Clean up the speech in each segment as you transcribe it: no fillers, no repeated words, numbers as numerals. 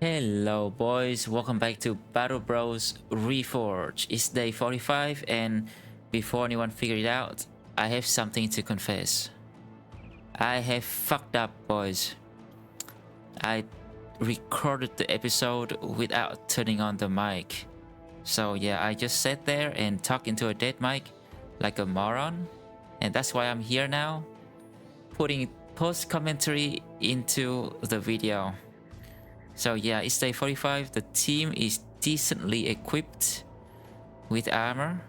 Hello boys, welcome back to Battle Bros Reforged. It's day 45 and before anyone figure it out, I have something to confess. I have fucked up, boys. I recorded the episode without turning on the mic. So yeah, I just sat there and talked into a dead mic like a moron. And that's why I'm here now, putting post commentary into the video. So yeah, it's day 45. The team is decently equipped with armor.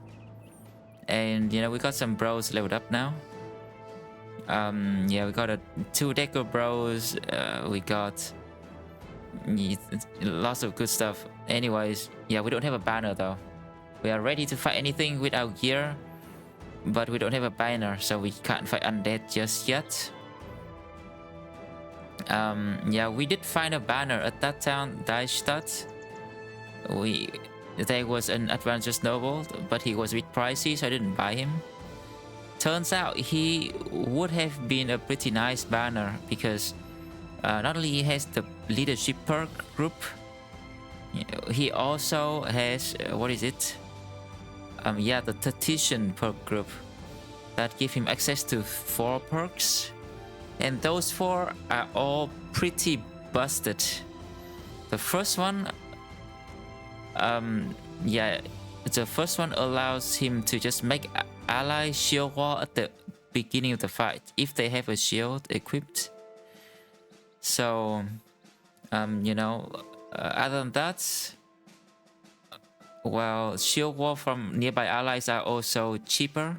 And you know, we got some bros leveled up now. Yeah, we got 2 Doggo bros. We got lots of good stuff. Anyways, yeah, we don't have a banner though. We are ready to fight anything with our gear, but we don't have a banner, so we can't fight Undead just yet. Yeah, we did find a banner at that town, Deichstadt. There was an adventurous noble, but he was a bit pricey, so I didn't buy him. Turns out he would have been a pretty nice banner because not only he has the leadership perk group, he also has what is it? Yeah, the tactician perk group that give him access to 4 perks. And those 4 are all pretty busted. The first one, yeah, the first one allows him to just make ally shield wall at the beginning of the fight if they have a shield equipped. So, you know, other than that, well, shield wall from nearby allies are also cheaper.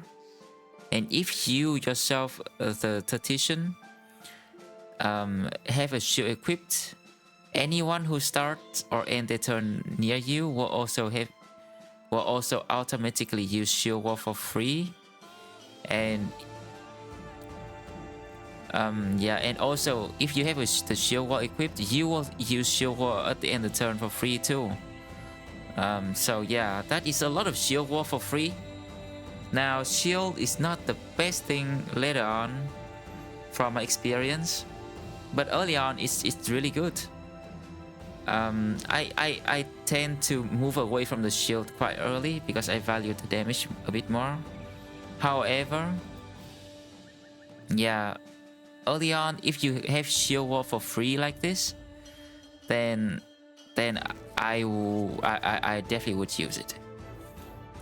And if you yourself, the tactician, have a shield equipped, anyone who starts or end their turn near you will also automatically use shield wall for free. And yeah, and also if you have the shield wall equipped, you will use shield wall at the end of the turn for free too. So yeah, that is a lot of shield wall for free. Now, shield is not the best thing later on from my experience, but early on it's really good. I tend to move away from the shield quite early because I value the damage a bit more. However, yeah, early on, if you have shield wall for free like this, then I definitely would use it.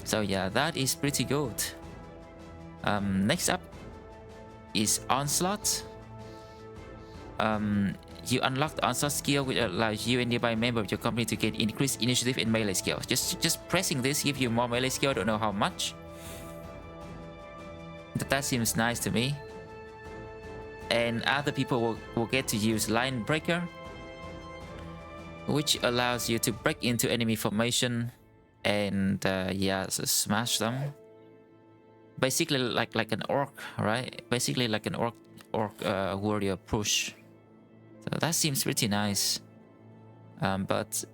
So yeah, that is pretty good. Next up is Onslaught. You unlock the Onslaught skill, which allows you and nearby member of your company to get increased initiative and melee skill. Just pressing this gives you more melee skill. I don't know how much. But that seems nice to me. And other people will get to use Line Breaker, which allows you to break into enemy formation and yeah, so smash them. Basically like an orc, right? Basically like an orc warrior push. So that seems pretty nice. But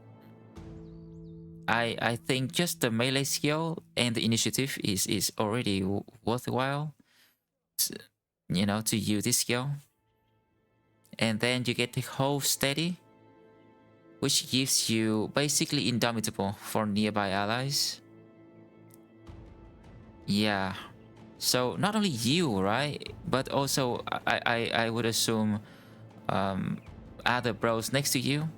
I think just the melee skill and the initiative is already worthwhile, you know, to use this skill. And then you get the Hold Steady, which gives you basically indomitable for nearby allies. Yeah, so not only you, right, but also I would assume other bros next to you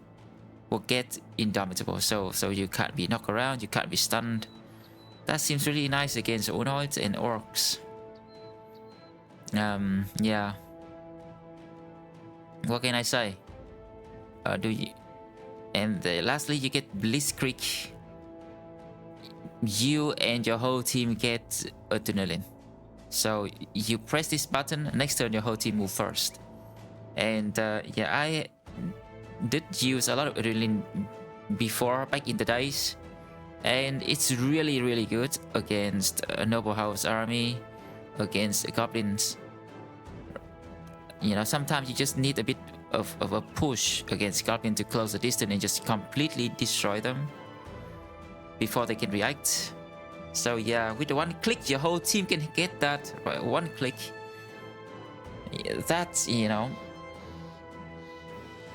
will get indomitable, so you can't be knocked around, you can't be stunned. That seems really nice against Unoids and Orcs. Yeah, what can I say? And lastly, you get Blitzkrieg. You and your whole team get Adrenaline. So you press this button, next turn your whole team move first. And yeah, I did use a lot of Adrenaline before, back in the days. And it's really, really good against a Noble House army, against goblins. You know, sometimes you just need a bit of a push against goblins to close the distance and just completely destroy them before they can react. So yeah, with the one click, your whole team can get that. Right, one click. That's, you know,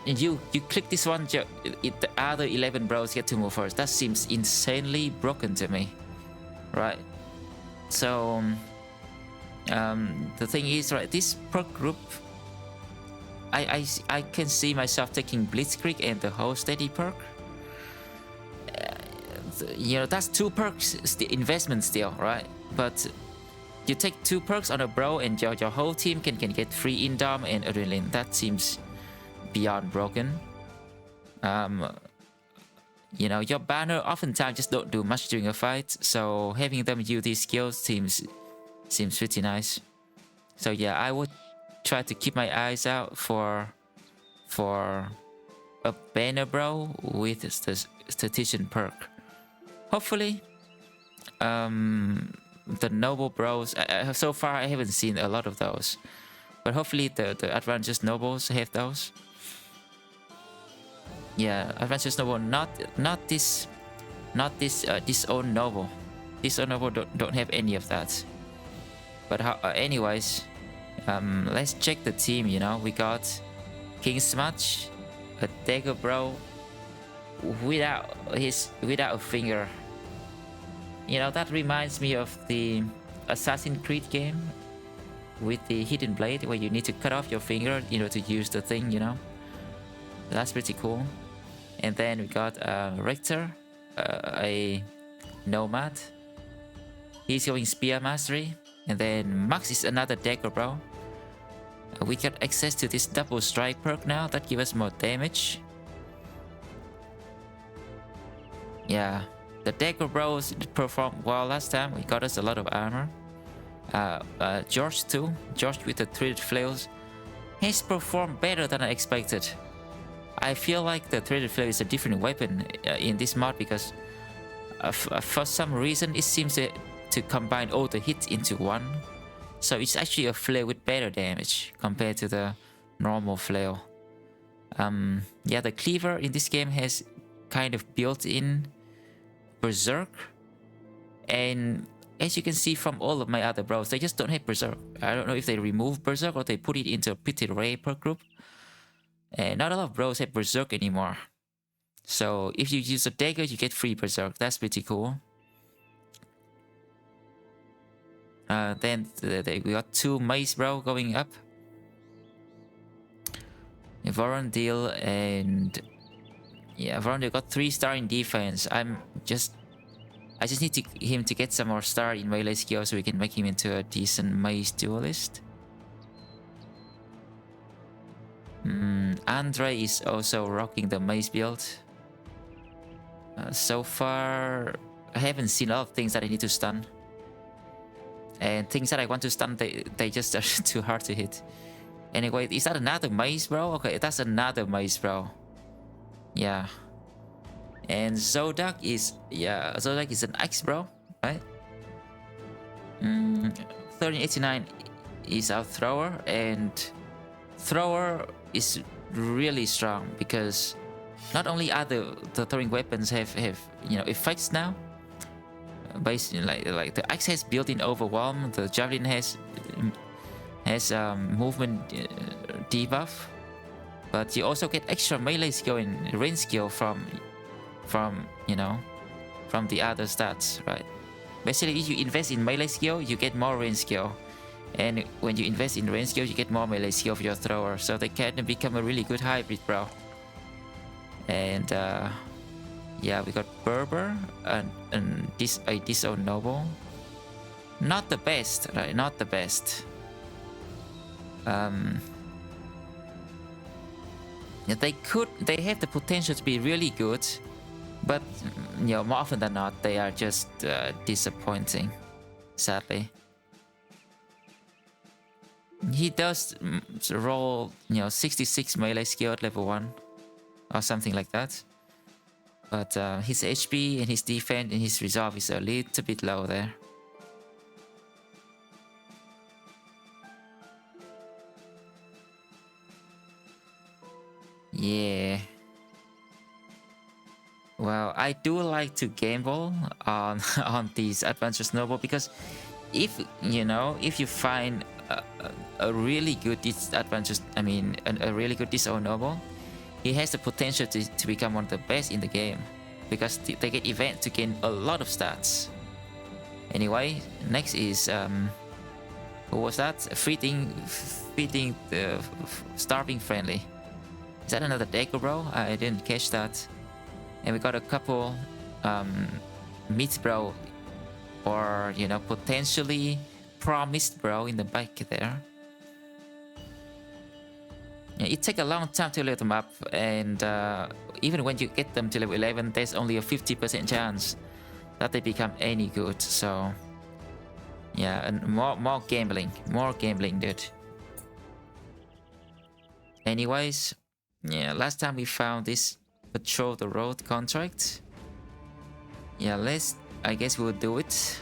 you click this one, the other 11 bros get to move first. That seems insanely broken to me, right? So the thing is, right, this perk group, I can see myself taking Blitzkrieg and the whole steady perk. You know, that's 2 perks, investment still, right? But you take 2 perks on a bro and your whole team can get free Indom and Adrenaline. That seems beyond broken. You know, your banner oftentimes just don't do much during a fight, so having them use these skills seems pretty nice. So yeah, I would try to keep my eyes out for a banner bro with the statistician perk. Hopefully, the noble bros. So far, I haven't seen a lot of those, but hopefully the advances nobles have those. Yeah, advances noble, not this disown noble. Disown noble don't have any of that. But anyways, let's check the team. You know, we got King Smudge, a Dagger bro without a finger. You know, that reminds me of the Assassin's Creed game with the hidden blade, where you need to cut off your finger, you know, to use the thing, you know. That's pretty cool. And then we got Rector, a nomad. He's going Spear Mastery. And then Max is another Dagger bro. We got access to this double strike perk now that gives us more damage. Yeah, the Dagger bros performed well last time. We got us a lot of armor. George too. George with the threaded flails. He's performed better than I expected. I feel like the threaded flail is a different weapon in this mod because for some reason it seems to combine all the hits into one. So it's actually a flail with better damage compared to the normal flail. Yeah, the cleaver in this game has kind of built-in berserk, and as you can see from all of my other bros, they just don't have berserk. I don't know if they remove berserk or they put it into a pretty rare perk group. And not a lot of bros have berserk anymore. So if you use a dagger, you get free berserk. That's pretty cool. Then we got 2 mace bro going up. Vorondil and yeah, Vorondil got 3-star in defense. I just need him to get some more star in melee skill so we can make him into a decent mace duelist. Andre is also rocking the mace build. So far, I haven't seen a lot of things that I need to stun. And things that I want to stun, they just are too hard to hit. Anyway, is that another mace bro? Okay, that's another mace bro. Yeah. And Zodak is an axe bro, right? 1389 is our thrower, and thrower is really strong because not only are the throwing weapons have you know effects now. Basically, like the axe has built-in overwhelm, the javelin has movement debuff, but you also get extra melee skill and range skill from you know, from the other stats, right? Basically, if you invest in melee skill, you get more range skill, and when you invest in range skill, you get more melee skill of your thrower. So they can become a really good hybrid, bro. And yeah, we got Berber and a disown noble. Not the best, right? Not the best. Yeah, they have the potential to be really good, but you know, more often than not, they are just disappointing, sadly. He does roll, you know, 66 melee skill at level 1 or something like that. But his HP and his defense and his resolve is a little bit low there. Yeah. Well, I do like to gamble on these advanced noble because if you find a really good advanced, a really good disown noble, he has the potential to become one of the best in the game, because they get event to gain a lot of stats. Anyway, next is who was that? Feeding starving friendly. Is that another Doggo, bro? I didn't catch that. And we got a couple meat bro, or you know, potentially promised bro in the back there. Yeah, it takes a long time to level them up, and even when you get them to level 11, there's only a 50% chance that they become any good. So yeah, and more gambling, dude. Anyways, yeah, last time we found this patrol the road contract. Yeah, I guess we'll do it.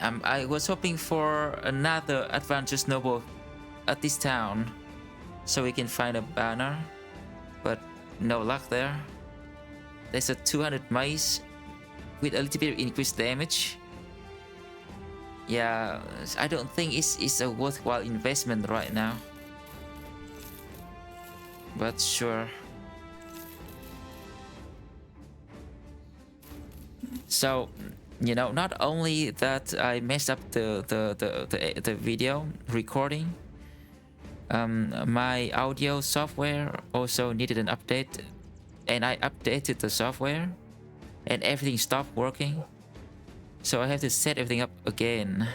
I was hoping for another advantageous noble at this town, so we can find a banner, but no luck there. There's a 200 mace with a little bit of increased damage. Yeah, I don't think it's a worthwhile investment right now, but sure. So, you know, not only that I messed up the video recording, my audio software also needed an update, and I updated the software and everything stopped working, so I have to set everything up again.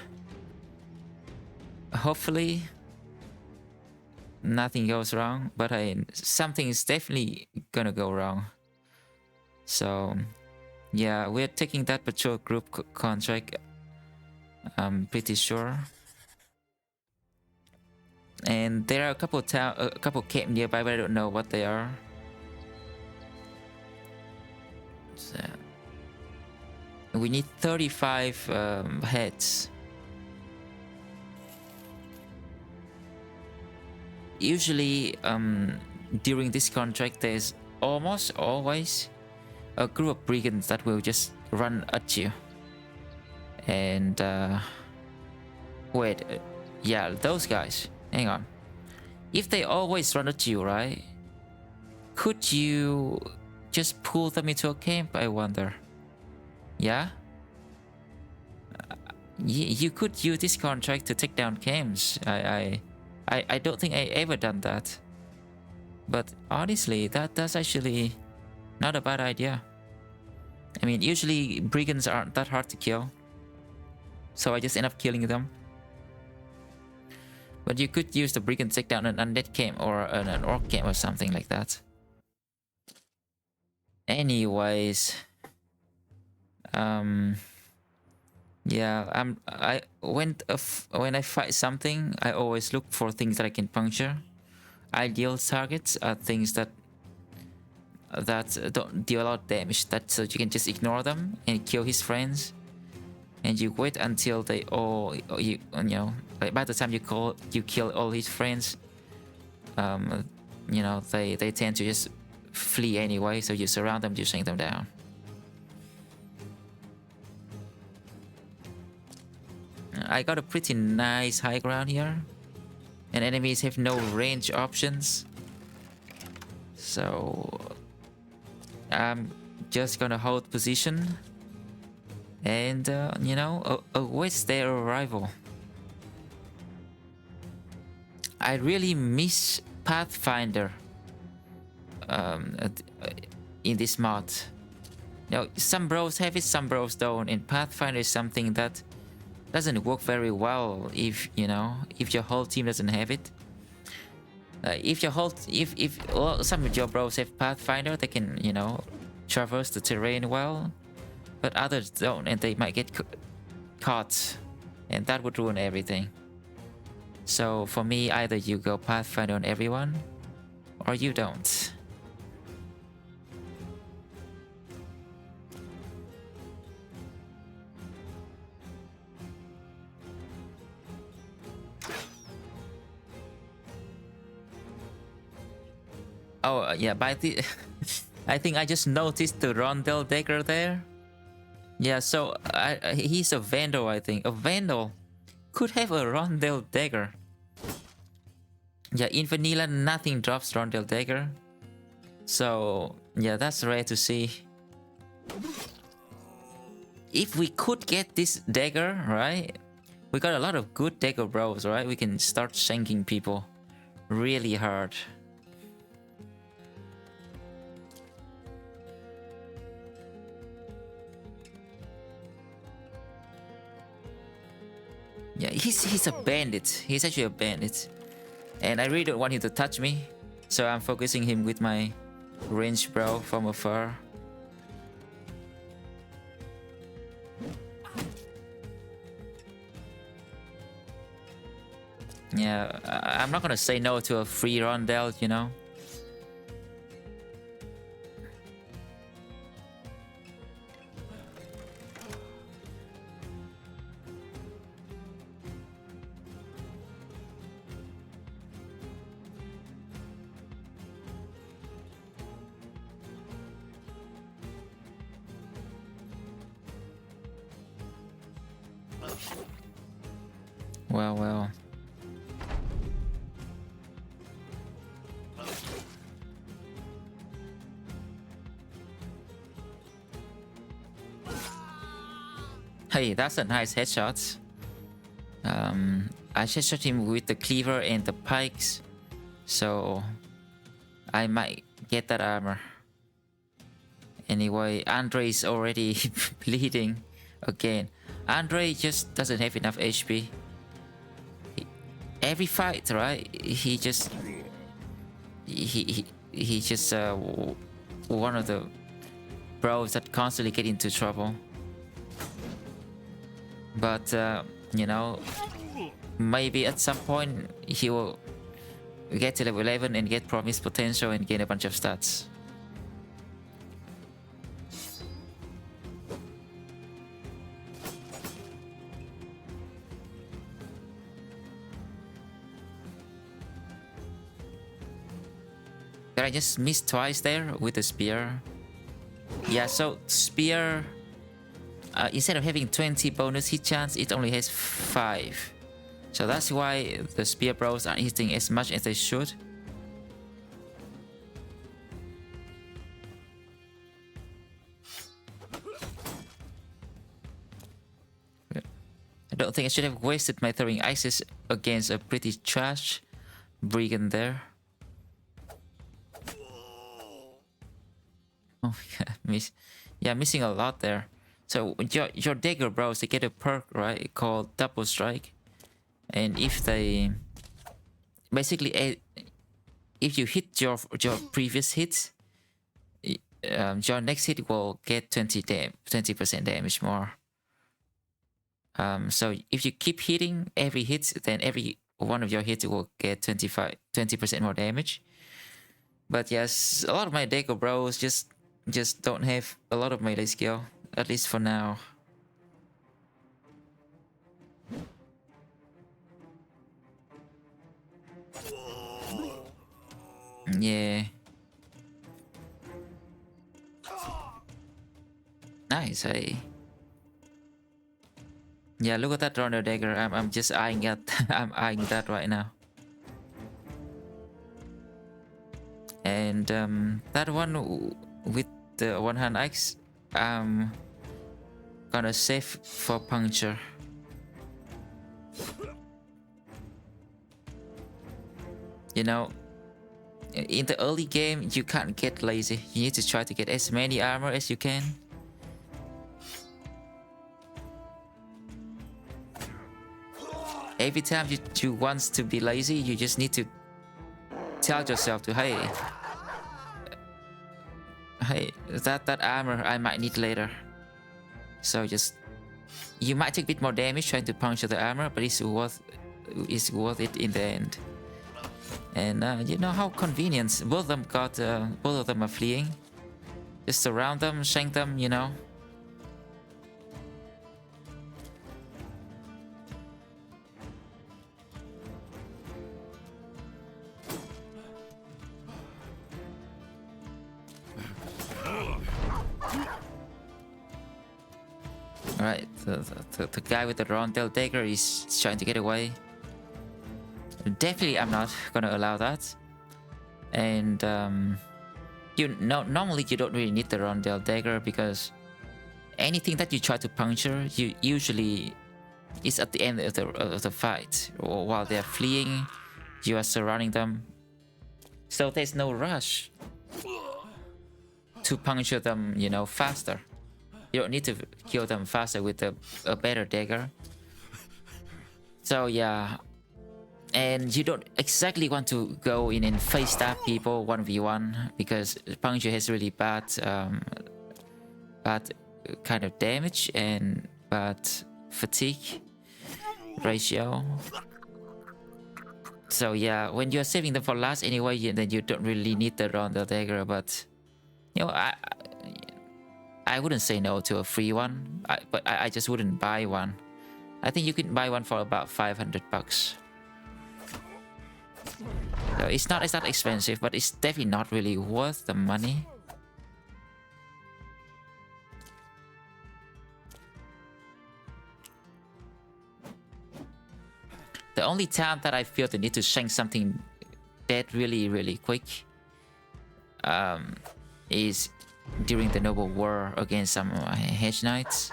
Hopefully nothing goes wrong, but something is definitely gonna go wrong. So yeah, we're taking that patrol group contract, I'm pretty sure. And there are a couple camp nearby, but I don't know what they are. So we need 35 heads. Usually, during this contract, there's almost always a group of brigands that will just run at you. And wait, yeah, those guys. Hang on. If they always run at you, right? Could you just pull them into a camp, I wonder? Yeah? You could use this contract to take down camps. I don't think I ever done that. But honestly, that's actually not a bad idea. I mean, usually brigands aren't that hard to kill, so I just end up killing them. But you could use the brigand to take down an undead camp or an orc camp or something like that. Anyways, yeah, when I fight something, I always look for things that I can puncture. Ideal targets are things that don't deal a lot of damage, so you can just ignore them and kill his friends. And you wait until they all, you know, like by the time you kill all his friends, you know, they tend to just flee anyway. So you surround them, you shrink them down. I got a pretty nice high ground here, and enemies have no range options. So I'm just gonna hold position and you know, await their arrival. I really miss Pathfinder in this mod. You know, some bros have it, some bros don't, and Pathfinder is something that doesn't work very well if, you know, if your whole team doesn't have it. If some of your bros have Pathfinder, they can, you know, traverse the terrain well, but others don't, and they might get caught, and that would ruin everything. So for me, either you go Pathfinder on everyone, or you don't. Oh yeah, but I think I just noticed the Rondel dagger there. Yeah, so he's a Vandal, I think. A Vandal could have a Rondel dagger. Yeah, in vanilla, nothing drops Rondel Dagger. So, yeah, that's rare to see. If we could get this dagger, right? We got a lot of good dagger bros, right? We can start shanking people really hard. Yeah, he's a bandit. He's actually a bandit. And I really don't want him to touch me. So I'm focusing him with my range bro from afar. Yeah, I'm not gonna say no to a free rondel, you know? Well. Hey, that's a nice headshot. I just shot him with the cleaver and the pikes, so I might get that armor. Anyway, Andre is already bleeding again. Andre just doesn't have enough HP. Every fight, right? He just one of the bros that constantly get into trouble. But you know, maybe at some point he will get to level 11 and get promised potential and gain a bunch of stats. I just missed twice there with the spear. Yeah, so spear, instead of having 20 bonus hit chance, it only has 5. So that's why the spear bros aren't hitting as much as they should. I don't think I should have wasted my throwing axes against a pretty trash brigand there. Oh yeah, missing a lot there. So your dagger bros, they get a perk, right, called double strike, and if they basically if you hit your previous hits, your next hit will get 20% damage more. So if you keep hitting every hit, then every one of your hits will get 20% more damage. But yes, a lot of my dagger bros just don't have a lot of melee skill, at least for now. Yeah. Nice, hey. Yeah, look at that runner dagger. I'm just eyeing it. I'm eyeing that right now. And that one with the one hand axe, I'm gonna save for puncture. You know, in the early game, you can't get lazy. You need to try to get as many armor as you can. Every time you want to be lazy, you just need to tell yourself to, hey, that armor I might need later. So just, you might take a bit more damage trying to puncture the armor, but it's worth it in the end. And you know how convenient. Both of them are fleeing. Just surround them, shank them, you know. Alright, the guy with the roundel dagger is trying to get away. definitely I'm not gonna allow that. And normally you don't really need the Rondel dagger, because anything that you try to puncture, you usually is at the end of the fight, or while they're fleeing, you are surrounding them. So there's no rush to puncture them, you know, faster. You don't need to kill them faster with a better dagger. So yeah, and you don't exactly want to go in and face stab people 1v1, because puncture has really bad kind of damage and bad fatigue ratio. So yeah, when you're saving them for last anyway, then you don't really need the Rondo dagger. But you know, I wouldn't say no to a free one, but I just wouldn't buy one. I think you can buy one for about 500 bucks. So it's not expensive, but it's definitely not really worth the money. The only time that I feel the need to shank something dead really quick is during the Noble War against some Hedge Knights,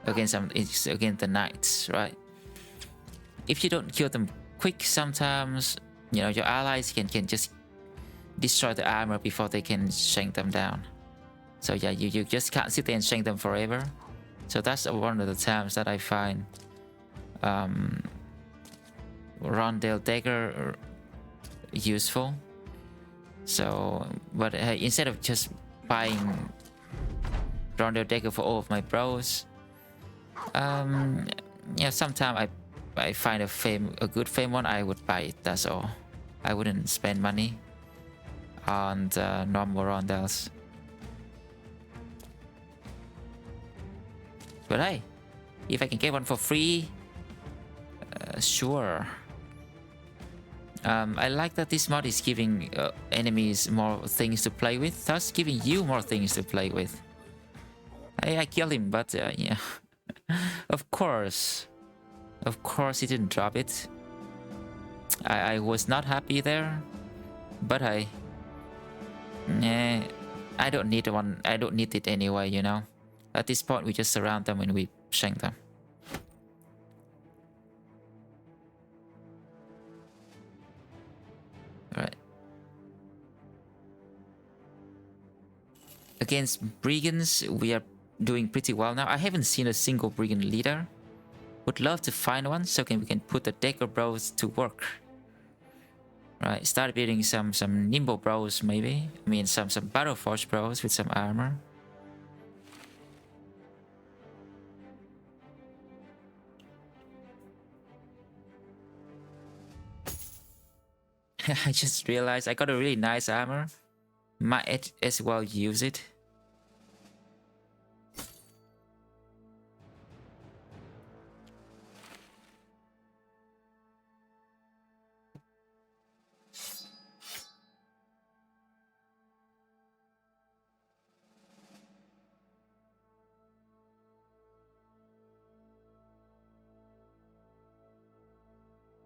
against the Knights, right? If you don't kill them quick, sometimes you know your allies can just destroy the armor before they can shank them down. So yeah, you just can't sit there and shank them forever. So that's one of the times that I find Rondel dagger useful. So, but instead of just buying Rondel dagger for all of my bros, yeah, sometimes I find a good fame one, I would buy it. That's all. I wouldn't spend money on the normal Rondels. But hey, if I can get one for free, sure. I like that this mod is giving enemies more things to play with, thus giving you more things to play with. I killed him, but yeah. Of course he didn't drop it. I was not happy there, but I don't need one. I don't need it anyway, you know. At this point, we just surround them and we shank them. Alright. Against brigands, we are doing pretty well now. I haven't seen a single brigand leader. Would love to find one so we can put the Dagger Bros to work. Right, start building some Nimble Bros maybe. I mean some Reforged Bros with some armor. I just realized I got a really nice armor. Might as well use it.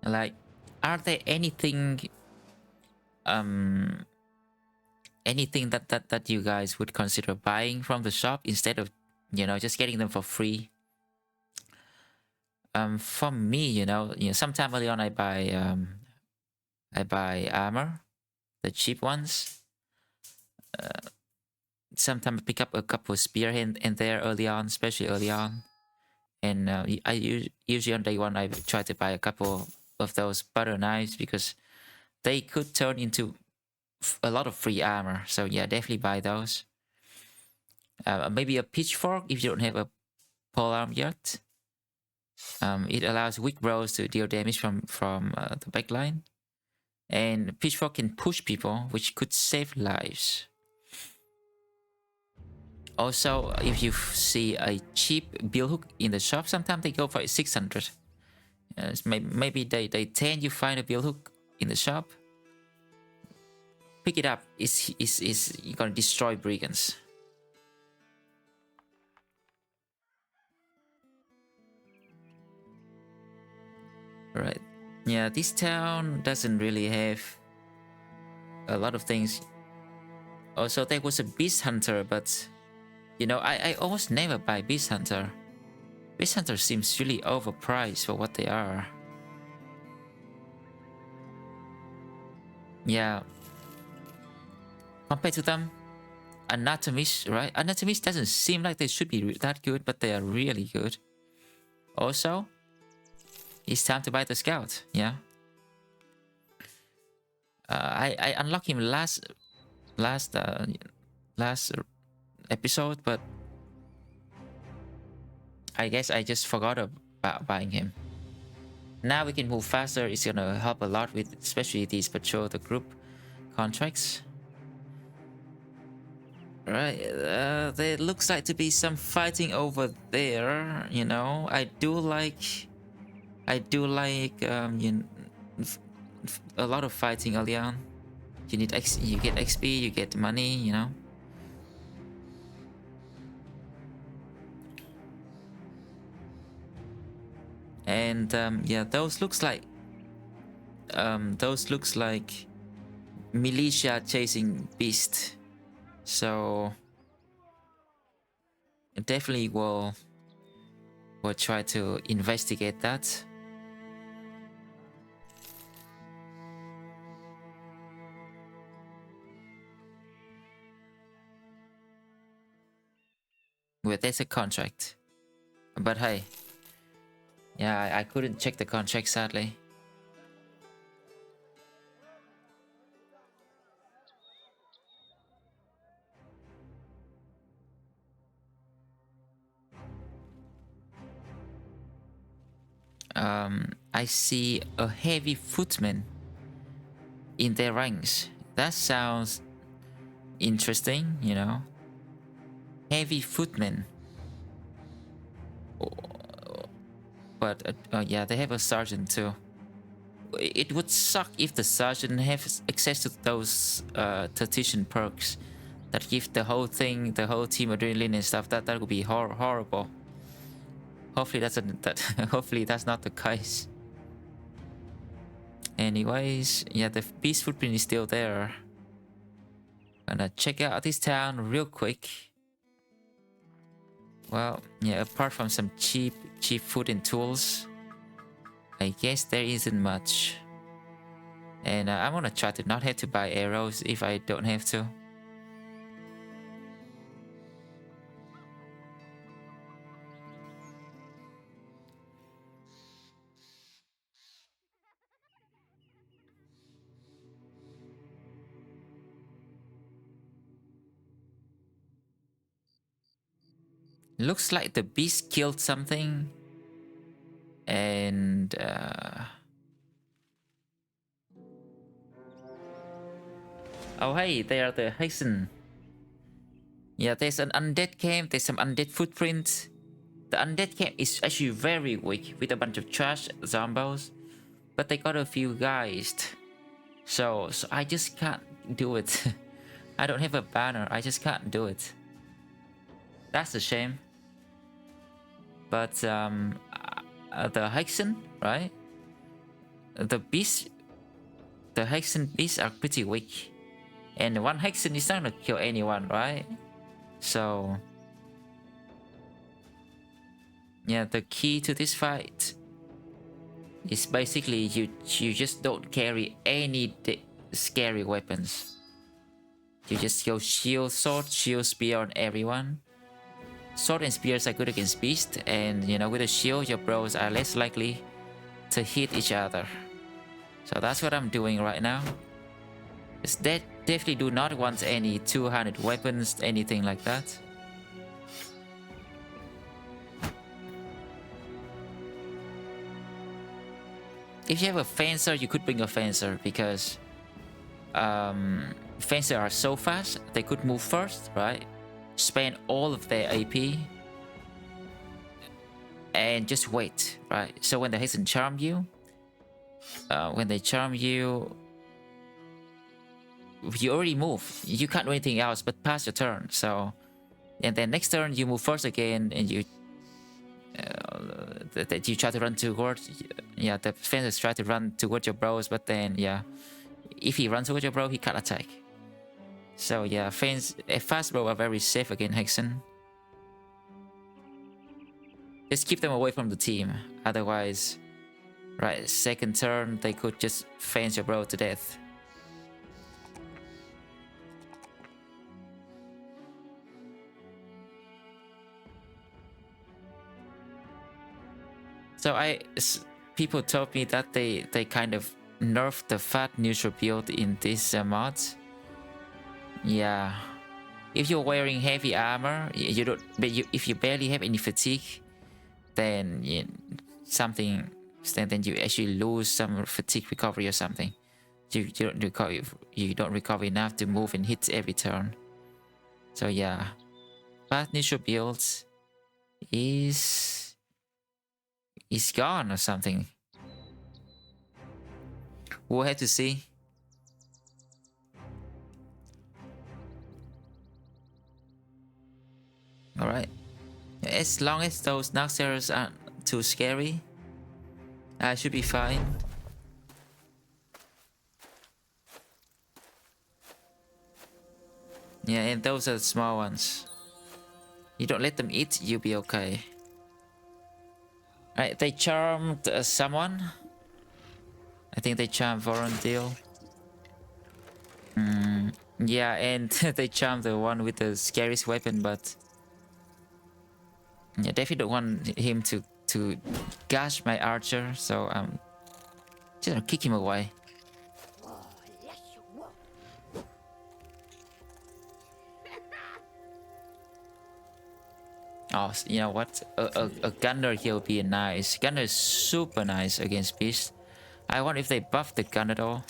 Like, are there anything that you guys would consider buying from the shop instead of, you know, just getting them for free? For me, you know, sometime early on I buy armor, the cheap ones. Sometimes I pick up a couple of spear in there early on, especially early on. And usually on day one I try to buy a couple of those butter knives because they could turn into a lot of free armor. So yeah, definitely buy those. Maybe a pitchfork if you don't have a polearm yet. It allows weak bros to deal damage from the backline, and pitchfork can push people, which could save lives. Also, if you see a cheap bill hook in the shop, sometimes they go for 600. Maybe day 10 you find a bill hook in the shop. Pick it up. It's gonna destroy brigands. Alright. Yeah, this town doesn't really have a lot of things. Also, there was a beast hunter, but you know, I almost never buy beast hunter. Beast hunter seems really overpriced for what they are. Yeah, compared to them, anatomies, right? Anatomies doesn't seem like they should be that good, but they are really good. Also, it's time to buy the scout. Yeah, I unlocked him last episode, but I guess I just forgot about buying him. Now we can move faster. It's gonna help a lot with especially these patrol the group contracts. Right, there looks like to be some fighting over there. You know, I do like a lot of fighting early on. You need you get XP, you get money. You know. And yeah, those looks like militia chasing beast. So definitely we'll try to investigate that. Well, there's a contract, but hey, yeah, I couldn't check the contract sadly. I see a heavy footman in their ranks. That sounds interesting, you know. Heavy footman. But yeah, they have a sergeant too. It would suck if the sergeant has access to those tactician perks that give the whole team adrenaline and stuff. That would be horrible. Hopefully hopefully that's not the case. Anyways, yeah, the beast footprint is still there. Gonna check out this town real quick. Well, yeah, apart from some cheap food and tools, I guess there isn't much. And I'm gonna try to not have to buy arrows if I don't have to. Looks like the beast killed something. And oh hey, they are the Hexen. Yeah, there's an undead camp, there's some undead footprints. The undead camp is actually very weak with a bunch of trash zombos. But they got a few guys. So I just can't do it. I don't have a banner, I just can't do it. That's a shame. But the Hexen, right? The Hexen beasts are pretty weak. And one Hexen is not gonna kill anyone, right? So yeah, the key to this fight is basically you just don't carry any scary weapons. You just go shield, sword, shield, spear on everyone. Sword and spears are good against beasts, and you know, with a shield your bros are less likely to hit each other. So that's what I'm doing right now. They definitely do not want any two-handed weapons, anything like that. If you have a fencer, you could bring a fencer because fencer are so fast, they could move first, right? Spend all of their AP and just wait, right? So when the Hexen charm you, you already move. You can't do anything else but pass your turn. So, and then next turn you move first again, and you that you try to run towards. Yeah, the defenders try to run towards your bros, but then yeah, if he runs towards your bro, he can't attack. So yeah, fast bro are very safe against Hexen. Just keep them away from the team. Otherwise, right, second turn they could just fence your bro to death. So people told me that they kind of nerfed the fat neutral build in this mod. Yeah, if you're wearing heavy armor, you don't. But if you barely have any fatigue, then then you actually lose some fatigue recovery or something. You don't recover enough to move and hit every turn. So yeah, fat neutral builds is gone or something. We'll have to see. Alright. As long as those Noxeros aren't too scary, I should be fine. Yeah, and those are the small ones. You don't let them eat, you'll be okay. Alright, they charmed someone. I think they charmed Vorondil. Yeah, and they charmed the one with the scariest weapon, but yeah, definitely don't want him to gash my archer, so I'm just gonna kick him away. Oh, you know what? A gunner here would be nice. Gunner is super nice against beast. I wonder if they buff the gun at all.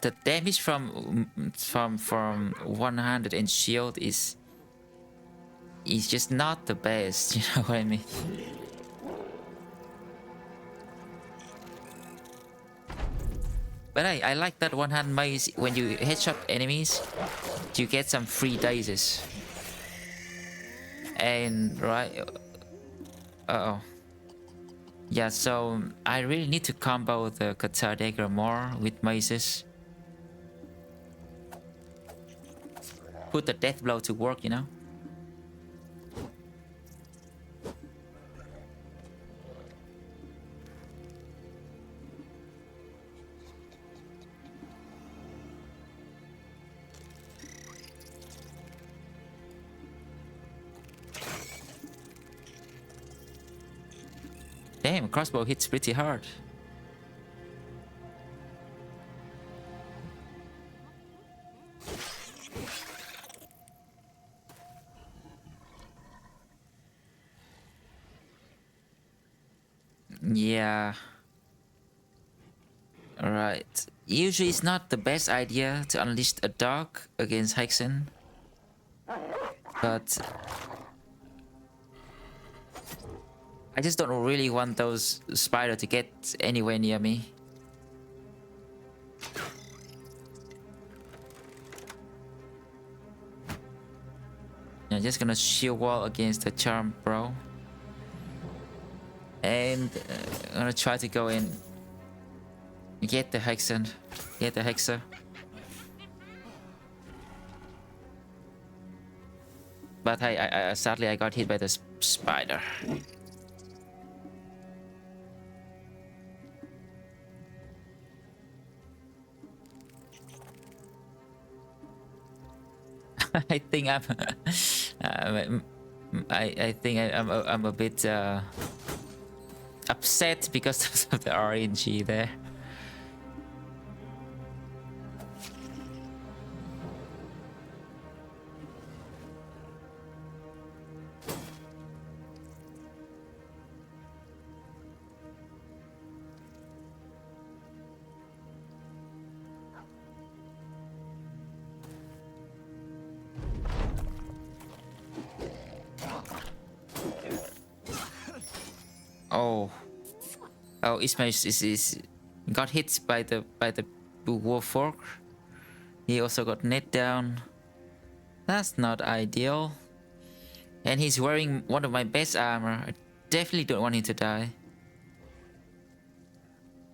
The damage from 100 and shield is just not the best. You know what I mean? But I like that 100 maze. When you headshot enemies, you get some free dazes. And right, oh. Yeah, so I really need to combo the Qatar dagger more with mazes. Put the death blow to work, you know? Damn, crossbow hits pretty hard. Yeah. Alright. Usually it's not the best idea to unleash a dog against Hexen. But I just don't really want those spider to get anywhere near me. I'm just gonna shield wall against the charm, bro. And I'm gonna try to go in. Get the Hexen. Get the Hexer. But sadly I got hit by the spider. I think I'm a bit upset because of the RNG there. Oh, oh, Ismail is got hit by the wolf fork. He also got net down. That's not ideal. And he's wearing one of my best armor. I definitely don't want him to die.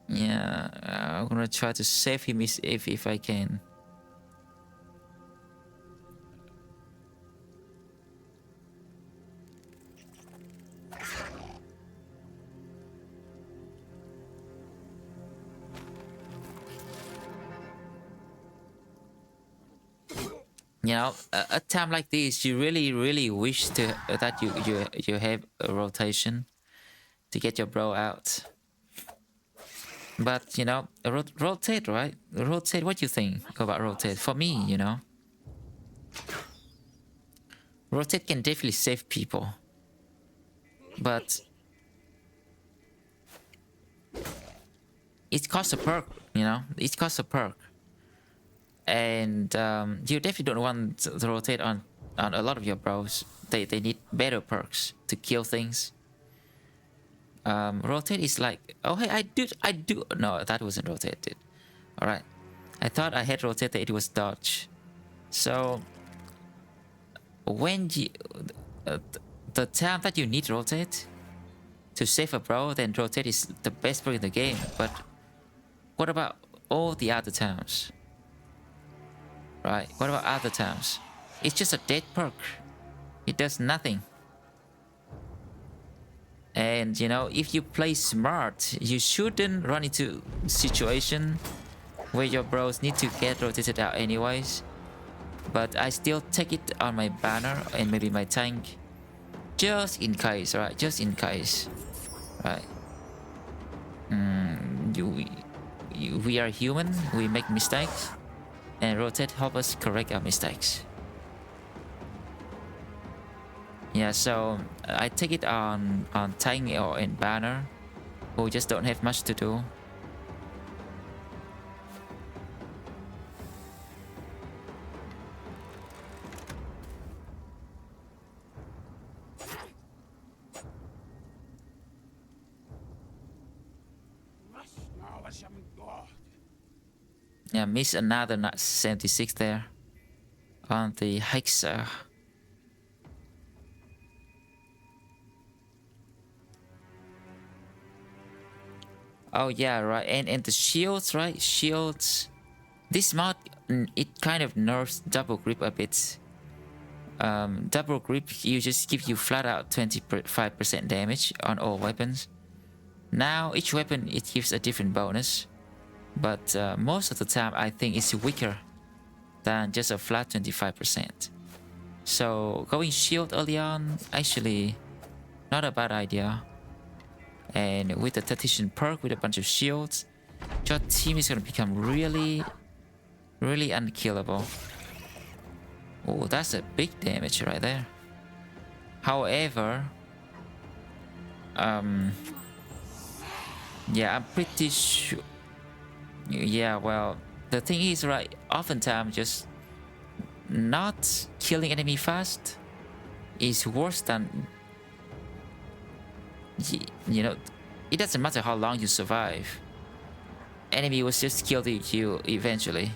Yeah, I'm gonna try to save him if I can. You know, a time like this, you really wish to that you have a rotation to get your bro out. But you know, rotate, right? Rotate. What do you think about rotate? For me, you know, rotate can definitely save people, but it costs a perk. You know, it costs a perk, and you definitely don't want to rotate on a lot of your bros. They need better perks to kill things. Rotate is like, oh hey, I do. No, that wasn't rotated. All right, I thought I had rotated. It was dodge. So when you the time that you need rotate to save a bro, then rotate is the best perk in the game. But what about all the other times? Right? What about other times? It's just a dead perk. It does nothing. And you know, if you play smart, you shouldn't run into situation where your bros need to get rotated out anyways. But I still take it on my banner and maybe my tank, just in case, right? Just in case, right? We are human. We make mistakes, and rotate help us correct our mistakes. Yeah, so I take it on tank or in banner, who just don't have much to do. Yeah, miss another 76 there on the Hexen. Oh yeah, right, and the shields, right? Shields. This mod, it kind of nerfs double grip a bit. Double grip, you just give you flat out 25% damage on all weapons. Now each weapon it gives a different bonus, but most of the time I think it's weaker than just a flat 25%. So going shield early on, actually not a bad idea. And with the tactician perk with a bunch of shields, your team is gonna become really unkillable. Oh, that's a big damage right there. However, yeah, I'm pretty sure. Yeah, well, the thing is, right, oftentimes just not killing enemy fast is worse than, you know, it doesn't matter how long you survive. Enemy will just kill you eventually.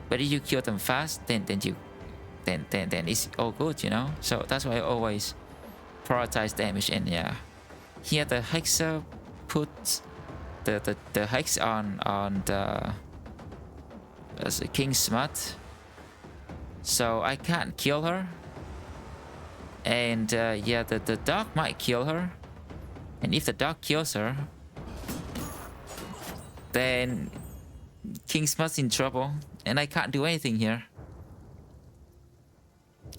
But if you kill them fast, then it's all good, you know. So that's why I always prioritize damage. And yeah, here the Hexer puts the Hex on the as a King Smut, so I can't kill her. And yeah, the dog might kill her. And if the dog kills her, then King Smut's in trouble, and I can't do anything here.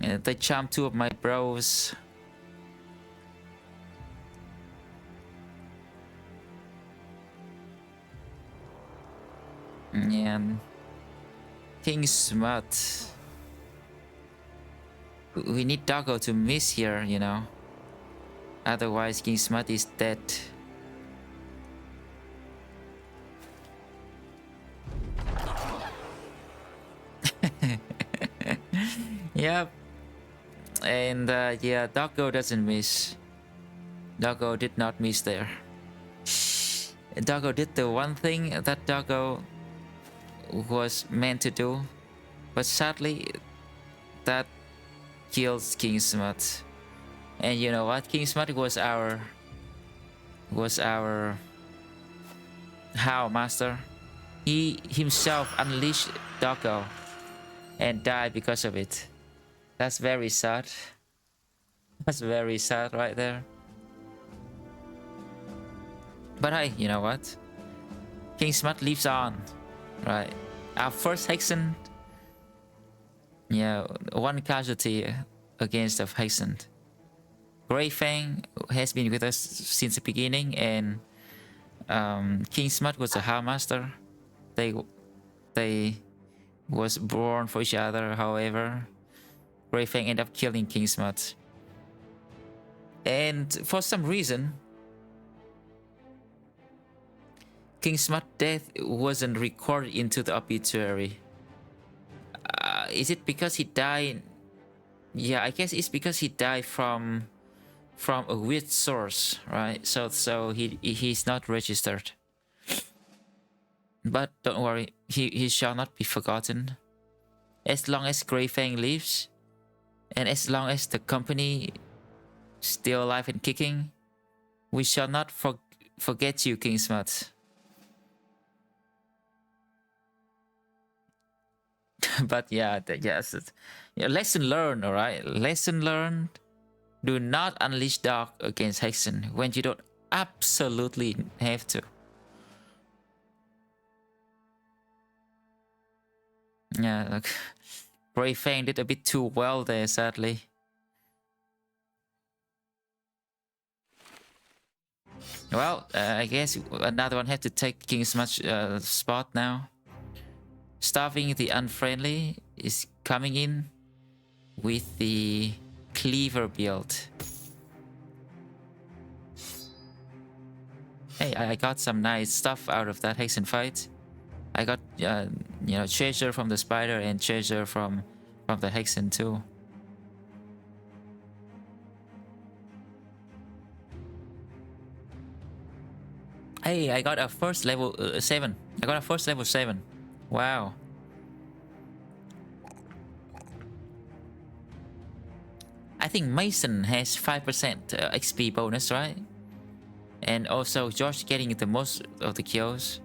And they charm two of my bros. Yeah. King Smut. We need Doggo to miss here, you know. Otherwise, King Smut is dead. Yep. And yeah, Doggo doesn't miss. Doggo did not miss there. Doggo did the one thing that Doggo was meant to do, but sadly that kills King Smut. And you know what? King Smut was our How Master. He himself unleashed Doggo and died because of it. That's very sad. That's very sad right there. But hey, you know what? King Smut lives on, right? Our first Hexen, yeah, one casualty against of Hexen. Grey Fang has been with us since the beginning, and King Smut was a How Master. They was born for each other. However, Grey Fang ended up killing King Smut, and for some reason, King Smut's death wasn't recorded into the obituary. Is it because he died? Yeah, I guess it's because he died from a weird source, right? So he's not registered. But don't worry, he shall not be forgotten. As long as Grey Fang lives, and as long as the company is still alive and kicking, we shall not forget you, King Smut. But yeah, yes, lesson learned, all right? Lesson learned. Do not unleash Dog against Hexen when you don't absolutely have to. Yeah, look, Grey Fang did a bit too well there, sadly. Well, I guess another one had to take King Smut's spot now. Starving the Unfriendly is coming in with the Cleaver build. Hey, I got some nice stuff out of that Hexen fight. I got, you know, treasure from the spider and treasure from the Hexen too. Hey, I got a first level 7. I got a first level 7. Wow. I think Mason has 5% XP bonus, right? And also Josh getting the most of the kills.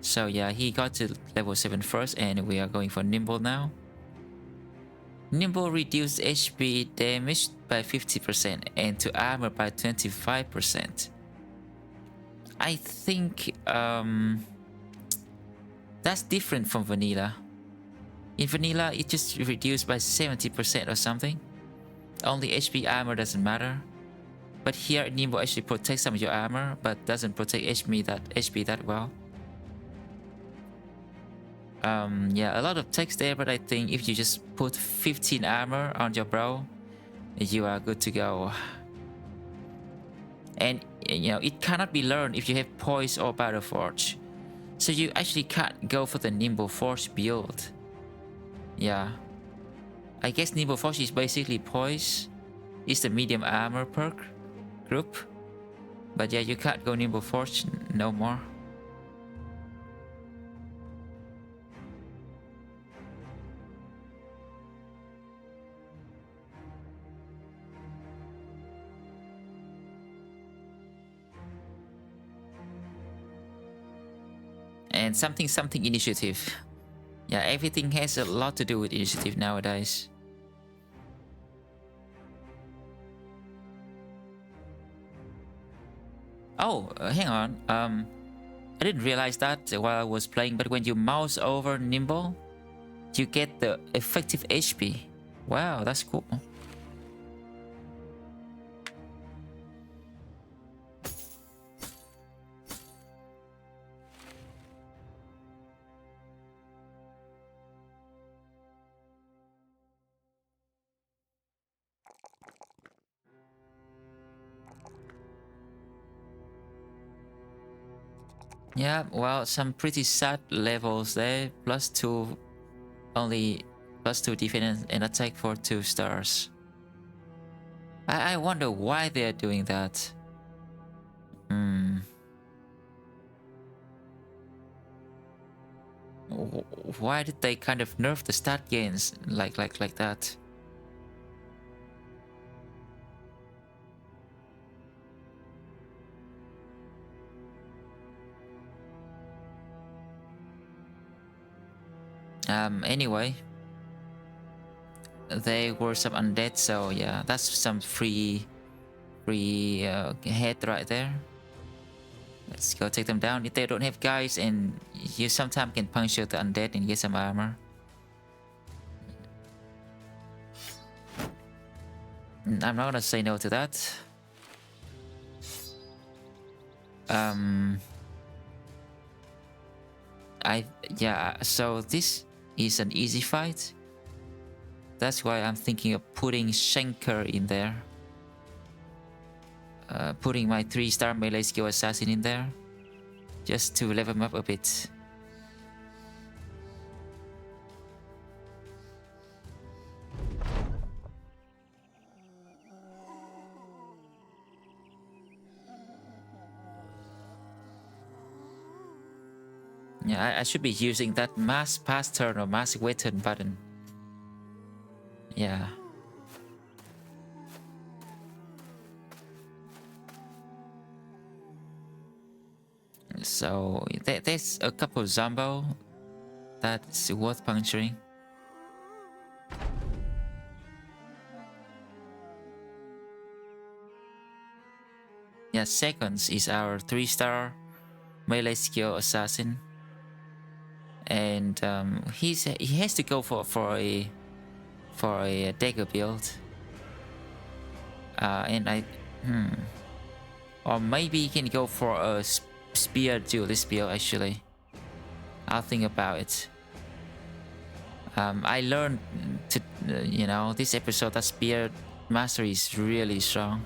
So yeah, he got to level 7 first, and we are going for Nimble now. Nimble reduced HP damage by 50% and to armor by 25%. I think that's different from vanilla. In vanilla, it just reduced by 70% or something. Only HP armor doesn't matter. But here, Nimble actually protects some of your armor, but doesn't protect HP that well. Yeah, a lot of text there, but I think if you just put 15 armor on your bro, you are good to go. And you know, it cannot be learned if you have Poise or Battle Forge. So you actually can't go for the Nimble Forge build. Yeah. I guess Nimble Forge is basically Poise. It's the medium armor perk group. But yeah, you can't go Nimble Forge no more. And something initiative. Yeah, everything has a lot to do with initiative nowadays. Oh, hang on. I didn't realize that while I was playing, but when you mouse over Nimble, you get the effective HP. Wow, that's cool. Yeah, well, some pretty sad levels there. +2, only +2 defense and attack for 2 stars. I wonder why they're doing that. Why did they kind of nerf the stat gains like that? Anyway, they were some undead, so yeah, that's some free head right there. Let's go take them down. If they don't have guys, and you sometimes can puncture the undead and get some armor. I'm not gonna say no to that. So this is an easy fight. That's why I'm thinking of putting Shanker in there. Putting my 3-star melee skill assassin in there, just to level him up a bit. Yeah, I should be using that mass pass turn or mass weapon button. Yeah. So there's a couple of Zombo that's worth puncturing. Yeah, seconds is our 3-star melee skill assassin, and he has to go for a dagger build, and or maybe he can go for a spear duelist build. Actually, I'll think about it. I learned to this episode that spear mastery is really strong,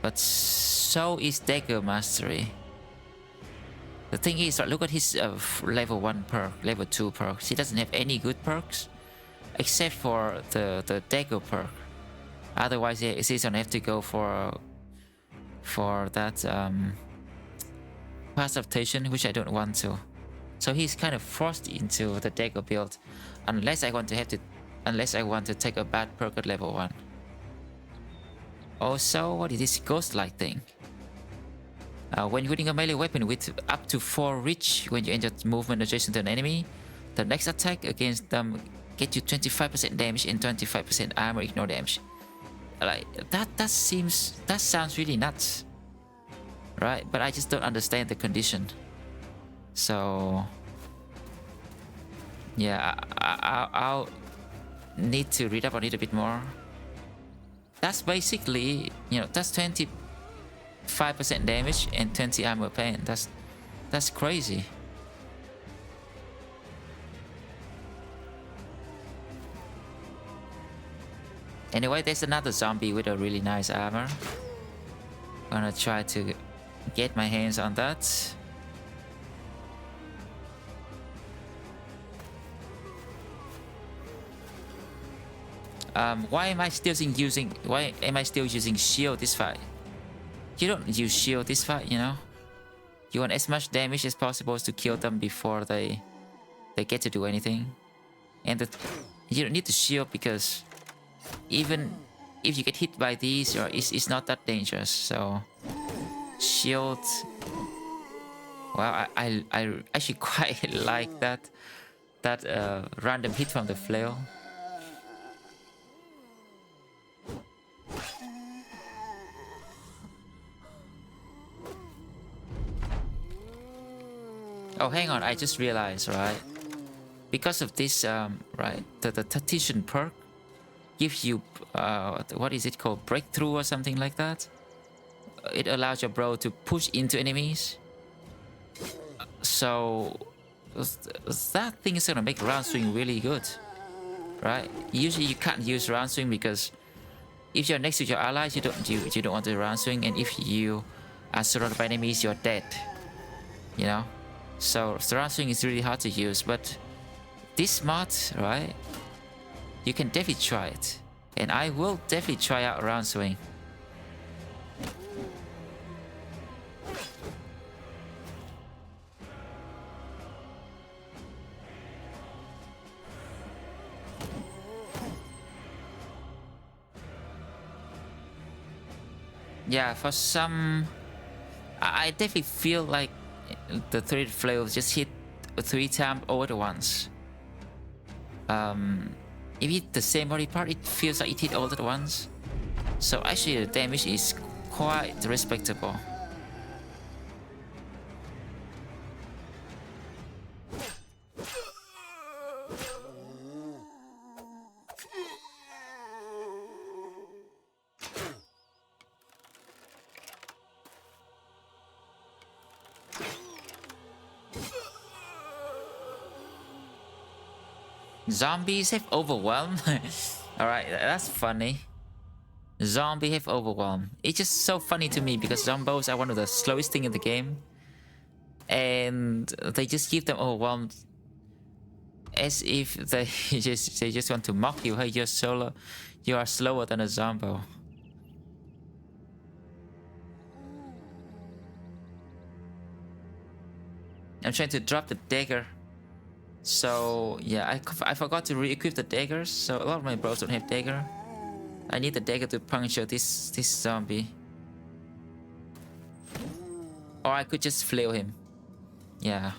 but so is dagger mastery. The thing is, look at his level 1 perk, level 2 perks. He doesn't have any good perks, except for the dagger perk. Otherwise, he's gonna have to go for that pass adaptation, which I don't want to. So he's kind of forced into the dagger build, unless I want to take a bad perk at level 1. Also, what is this ghost-like thing? When using a melee weapon with up to 4 reach, when you enter movement adjacent to an enemy, the next attack against them get you 25% damage and 25% armor ignore damage. Like that sounds really nuts, right? But I just don't understand the condition. So yeah, I'll need to read up on it a bit more. That's basically, that's 25% damage and 20 armor pain. That's crazy. Anyway, there's another zombie with a really nice armor. Gonna try to get my hands on that. Why am I still using shield this fight? You don't use shield this fight, You want as much damage as possible to kill them before they get to do anything. And you don't need to shield, because even if you get hit by these, it's not that dangerous. So shield. Well, I actually quite like that random hit from the flail. Oh, hang on, I just realized, right? Because of this, right, the tactician perk gives you, what is it called? Breakthrough or something like that? It allows your bro to push into enemies. So that thing is gonna make round swing really good, right? Usually you can't use round swing because if you're next to your allies, you don't want to round swing, and if you are surrounded by enemies, you're dead. So round swing is really hard to use, but this mod, right? You can definitely try it, and I will definitely try out round swing. Yeah, for some, I definitely feel like the thread flail just hit 3 times all at once. If it the same body part, it feels like it hit all at once. So actually the damage is quite respectable. Zombies have overwhelmed. Alright, that's funny. Zombie have overwhelmed. It's just so funny to me because zombos are one of the slowest thing in the game. And they just give them overwhelmed as if they just want to mock you. Hey, you're solo. You are slower than a zombo. I'm trying to drop the dagger. So yeah, I forgot to re-equip the daggers. So a lot of my bros don't have dagger. I need the dagger to puncture this zombie. Or I could just flail him. Yeah.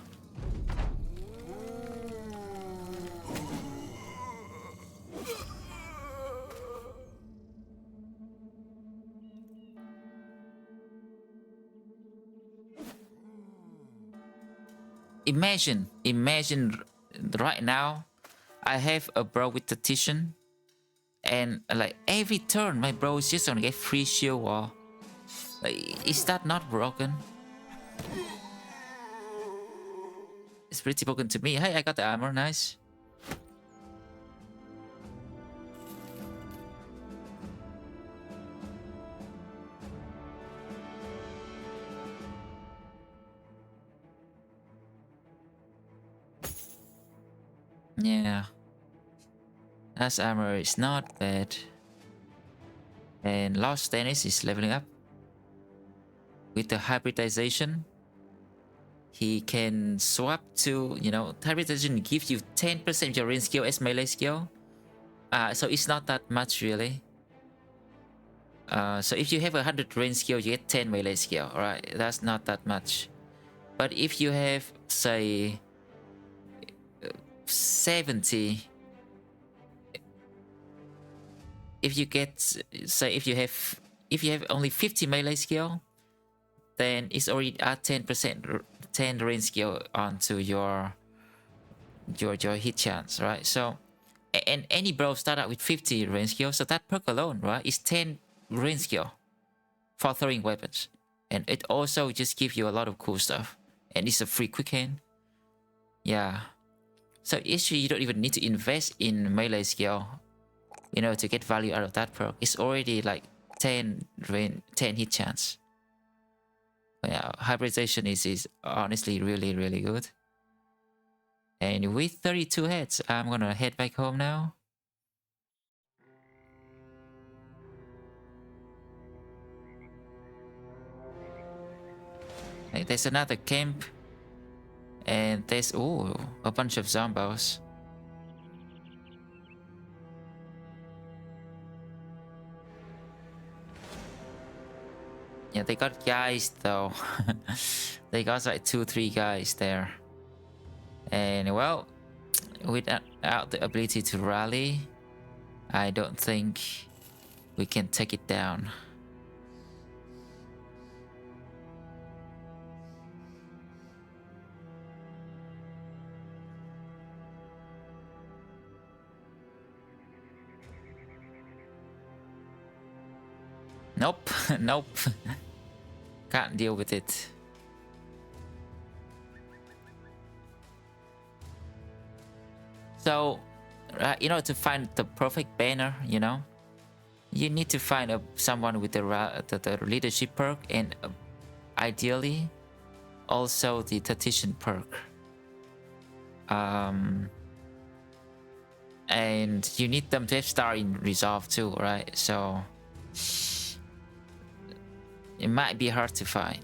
Imagine right now, I have a bro with Tactician, and like every turn, my bro is just gonna get free shield wall. Like, is that not broken? It's pretty broken to me. Hey, I got the armor, nice. Yeah. That's armor is not bad. And Lost Dennis is leveling up. With the hybridization, he can swap to, you know, hybridization gives you 10% of your range skill as melee skill. So it's not that much really. So if you have 100 range skill, you get 10 melee skill, right? That's not that much. But if you have, say, 70, if you get, say, if you have only 50 melee skill, then it's already at 10%, 10 range skill onto your hit chance, right? So, and any bro start out with 50 range skill, so that perk alone, right, is 10 range skill for throwing weapons, and it also just gives you a lot of cool stuff, and it's a free quick hand. Yeah. So actually, you don't even need to invest in melee skill, you know, to get value out of that perk. It's already like 10 hit chance. Yeah, hybridization is honestly really good. And with 32 heads, I'm gonna head back home now. Hey, there's another camp. And there's, ooh, a bunch of zombos. Yeah, they got guys though. They got like 2-3 guys there. And well, without the ability to rally, I don't think we can take it down. Nope, nope. Can't deal with it. So, you know, to find the perfect banner, you know, you need to find someone with the leadership perk, and ideally also the tactician perk. And you need them to have star in resolve too, right? So it might be hard to find.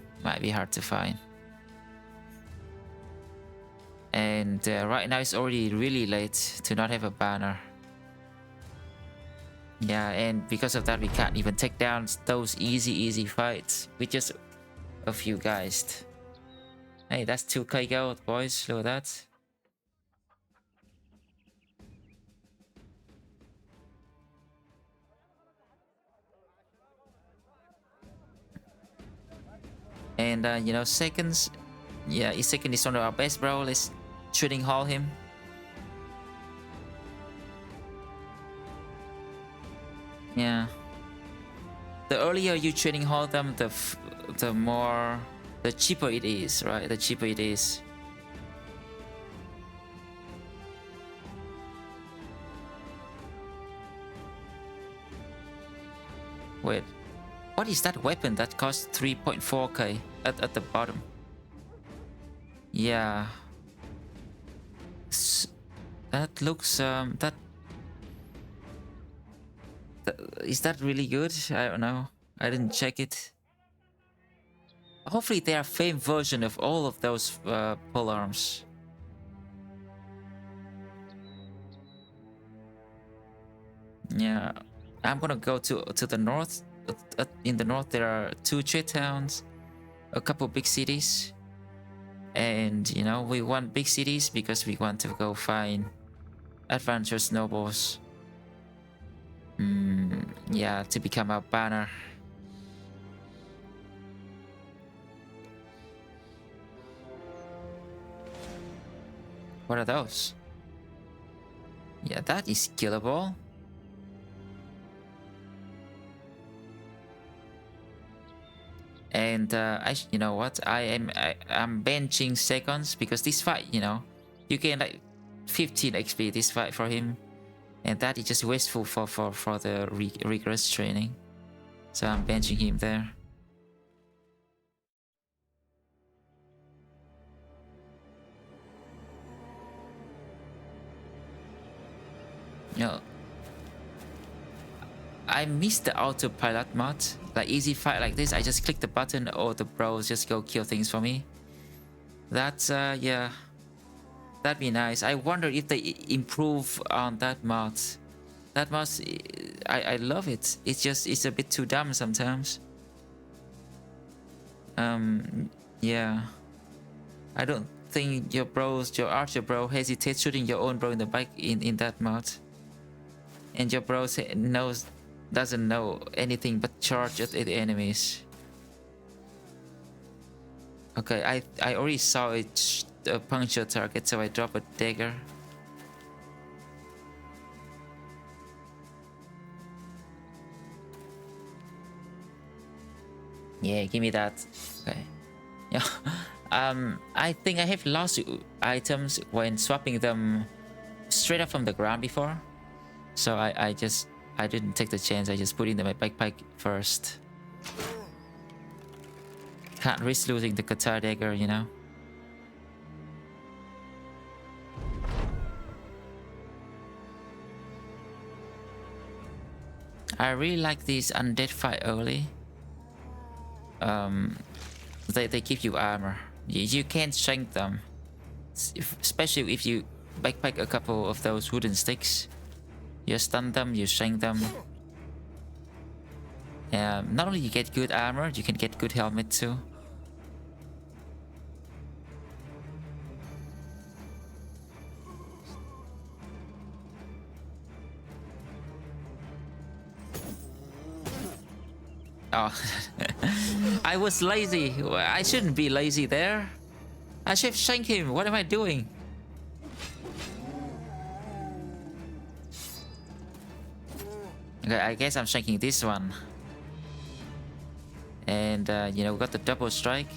And right now it's already really late to not have a banner. Yeah, and because of that, we can't even take down those easy fights with just a few guys. Hey, that's 2k gold, boys. Look at that. And you know, seconds. Yeah, his second is one of our best, bro. Let's shooting haul him. Yeah. The earlier you trading haul them, the cheaper it is, right? The cheaper it is. Wait, what is that weapon that costs 3.4k at the bottom? Yeah. That looks is that really good? I don't know. I didn't check it. Hopefully they are fame version of all of those pole arms. Yeah, I'm gonna go to the north. In the north there are 2 trade towns, a couple big cities, and you know, we want big cities because we want to go find adventurous nobles. Yeah, to become our banner. What are those? Yeah, that is killable. And you know what? I'm benching seconds because this fight, you know, you get like 15 XP this fight for him, and that is just wasteful for the rigorous training. So I'm benching him there. You know, I miss the autopilot mod. Like easy fight like this, I just click the button, or the bros just go kill things for me. That's yeah, that'd be nice. I wonder if they improve on that mod. That mod, I love it. It's just, it's a bit too dumb sometimes. Yeah, I don't think your archer bro hesitates shooting your own bro in the back in that mod. And your bro doesn't know anything but charge at the enemies. Okay, I already saw it puncture target, so I drop a dagger. Yeah, give me that. Okay. Yeah. I think I have lost items when swapping them straight up from the ground before. So I didn't take the chance. I just put it in my backpack first. Can't risk losing the guitar dagger, you know. I really like this undead fight early. They give you armor. You can't shank them, especially if you backpack a couple of those wooden sticks. You stun them, you shank them. Not only you get good armor, you can get good helmet too. Oh, I was lazy. I shouldn't be lazy there. I should have shanked him. What am I doing? Okay, I guess I'm shanking this one. And you know, we got the double strike.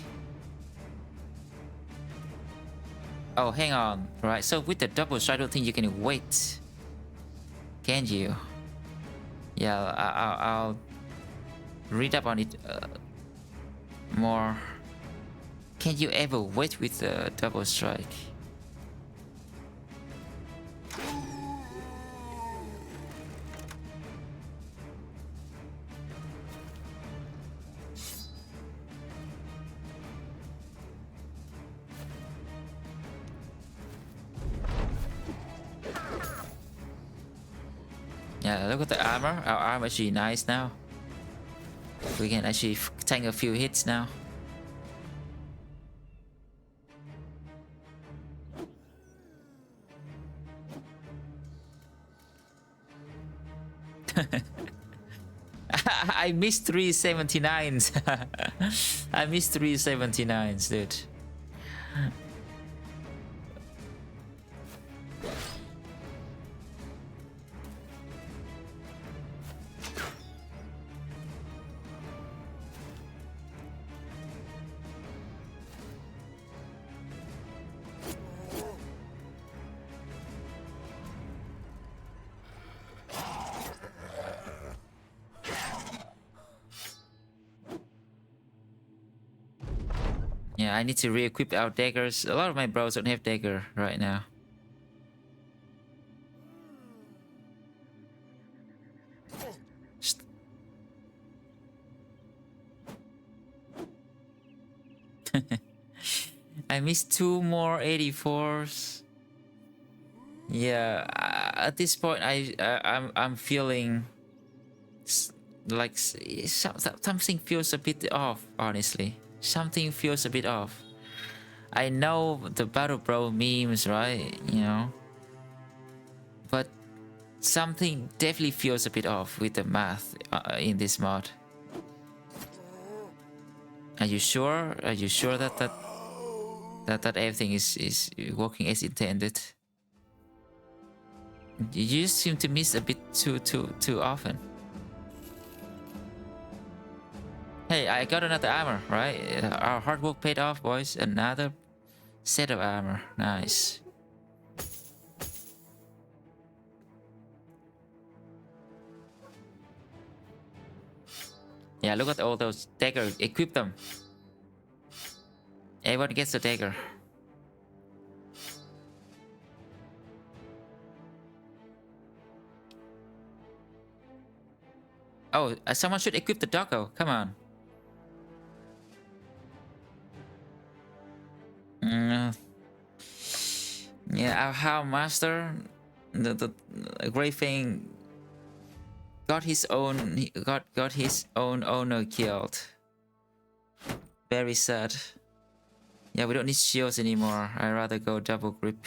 Oh, hang on. Right, so with the double strike, I don't think you can wait. Can you? Yeah, I'll read up on it more. Can you ever wait with the double strike? Yeah, look at the armor. Our armor is actually nice now. We can actually tank a few hits now. I missed 379s. I missed 379s, dude. Yeah, I need to re-equip our daggers. A lot of my bros don't have dagger right now. I missed 2 more 84s. Yeah, at this point, I'm feeling like something feels a bit off. Honestly, something feels a bit off. I know the Battle Bro memes, right? You know, but something definitely feels a bit off with the math in this mod. Are you sure? Are you sure that everything is working as intended? You just seem to miss a bit too often. Hey, I got another armor, right? Our hard work paid off, boys. Another set of armor. Nice. Yeah, look at all those daggers. Equip them. Everyone gets a dagger. Oh, someone should equip the doggo. Come on. Yeah, our How Master, the great thing, got his own owner killed. Very sad. Yeah, we don't need shields anymore. I'd rather go double grip.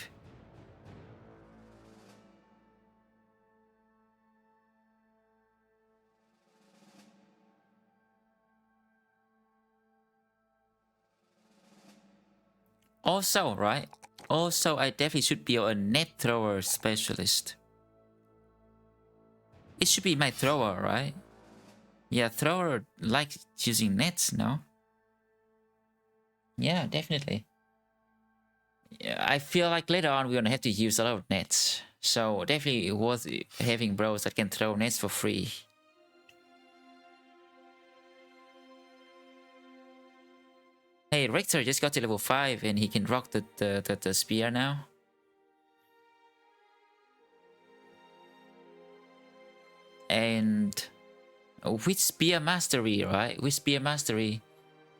Also, right? Also, I definitely should be a net thrower specialist. It should be my thrower, right? Yeah, thrower likes using nets, no? Yeah, definitely. Yeah, I feel like later on we're gonna have to use a lot of nets. So definitely worth having bros that can throw nets for free. Hey, Rector just got to level 5 and he can rock the spear now. And with spear mastery, right? With spear mastery,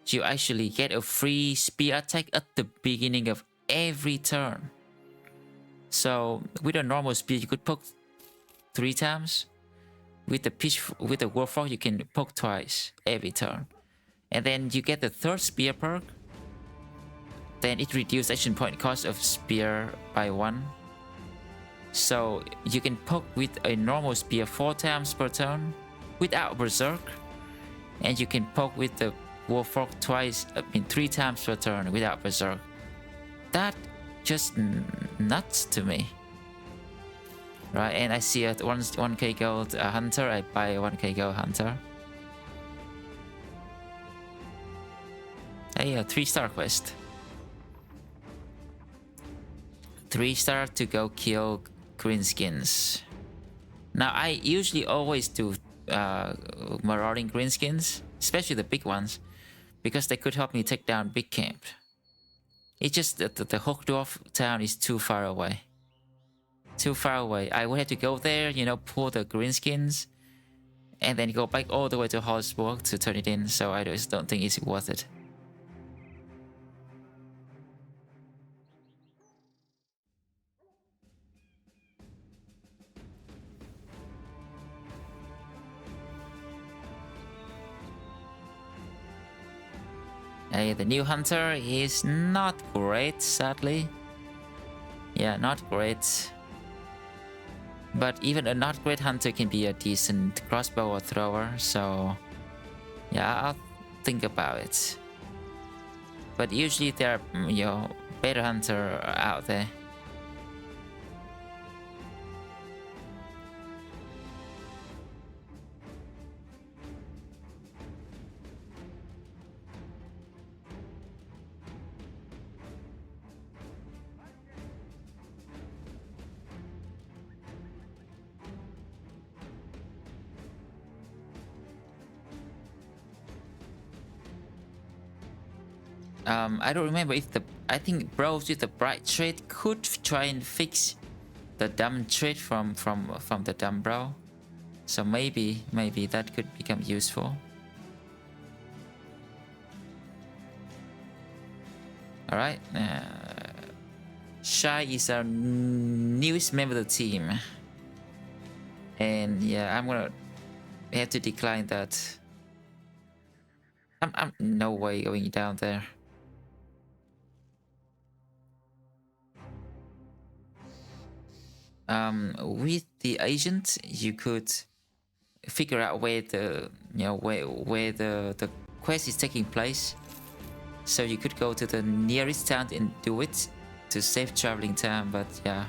you actually get a free spear attack at the beginning of every turn. So with a normal spear, you could poke 3 times. With the Warforged, you can poke twice every turn. And then you get the 3rd spear perk. Then it reduces action point cost of spear by 1. So you can poke with a normal spear 4 times per turn without berserk. And you can poke with the Warforged twice, 3 times per turn without berserk. That just nuts to me. Right, and I see at 1k gold hunter, I buy a 1k gold hunter. Hey, a 3-star quest. 3-star to go kill greenskins. Now, I usually always do marauding greenskins, especially the big ones, because they could help me take down big camp. It's just that the Hookdorf town is too far away. Too far away. I would have to go there, you know, pull the greenskins, and then go back all the way to Holzburg to turn it in, so I just don't think it's worth it. The new hunter is not great, sadly. Yeah, not great. But even a not great hunter can be a decent crossbow thrower, so yeah, I'll think about it. But usually there are, better hunter out there. I don't remember if I think bros with the bright trait could try and fix the dumb trait from the dumb bro. So maybe that could become useful. All right. Shy is our newest member of the team, and yeah, I'm gonna have to decline that. I'm no way going down there. With the agent, you could figure out where the where the quest is taking place. So you could go to the nearest town and do it to save traveling time. But yeah,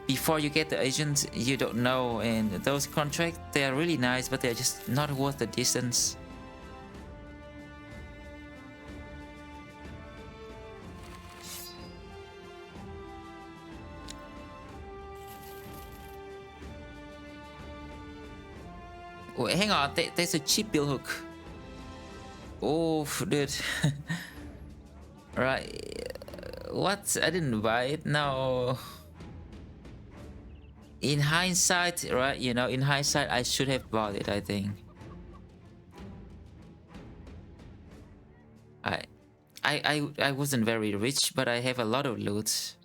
before you get the agent, you don't know. And those contracts, they are really nice, but they're just not worth the distance. Wait, hang on, there's a cheap bill hook. Oh, dude. Right. What? I didn't buy it. No. In hindsight, right? In hindsight, I should have bought it, I think. I wasn't very rich, but I have a lot of loot.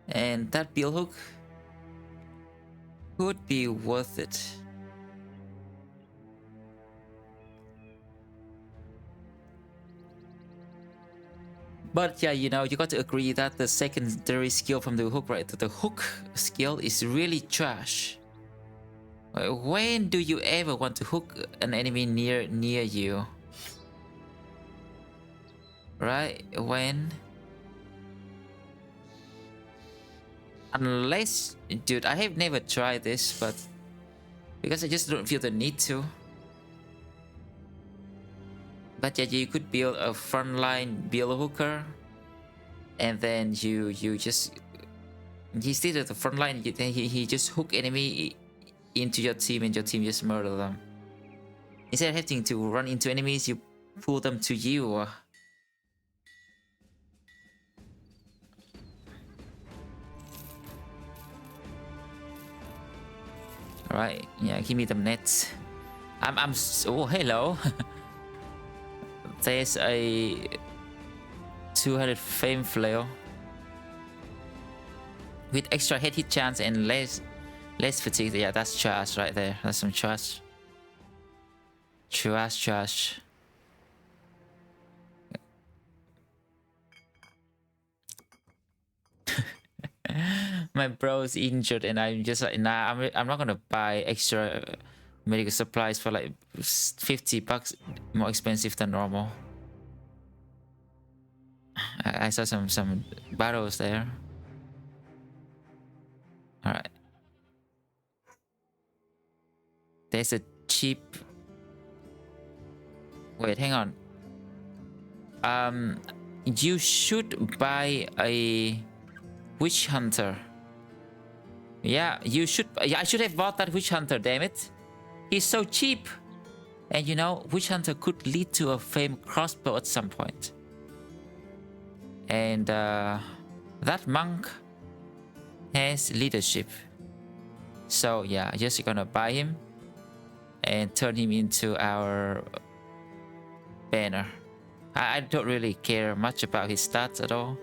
And that bill hook could be worth it. But yeah, you got to agree that the secondary skill from the hook, right? The hook skill is really trash. When do you ever want to hook an enemy near you? Right? When? Unless, dude, I have never tried this, but because I just don't feel the need to. But yeah, you could build a frontline bill hooker, and then you just stay at the front line. Then he just hook enemy into your team, and your team just murder them. Instead of having to run into enemies, you pull them to you. Alright, yeah, give me the nets. Oh, hello. There's a 200 fame flail with extra hit chance and less fatigue. Yeah, that's trash right there. That's some trash. Trash. My bro's injured, and I'm just like, nah, I'm not gonna buy extra medical supplies for like $50 more expensive than normal. I saw some battles there. All right, there's a cheap. Wait, hang on. You should buy a witch hunter. Yeah, you should. Yeah, I should have bought that witch hunter. Damn it, he's so cheap. And witch hunter could lead to a famed crossbow at some point. And that monk has leadership. So yeah, just gonna buy him and turn him into our banner. I don't really care much about his stats at all.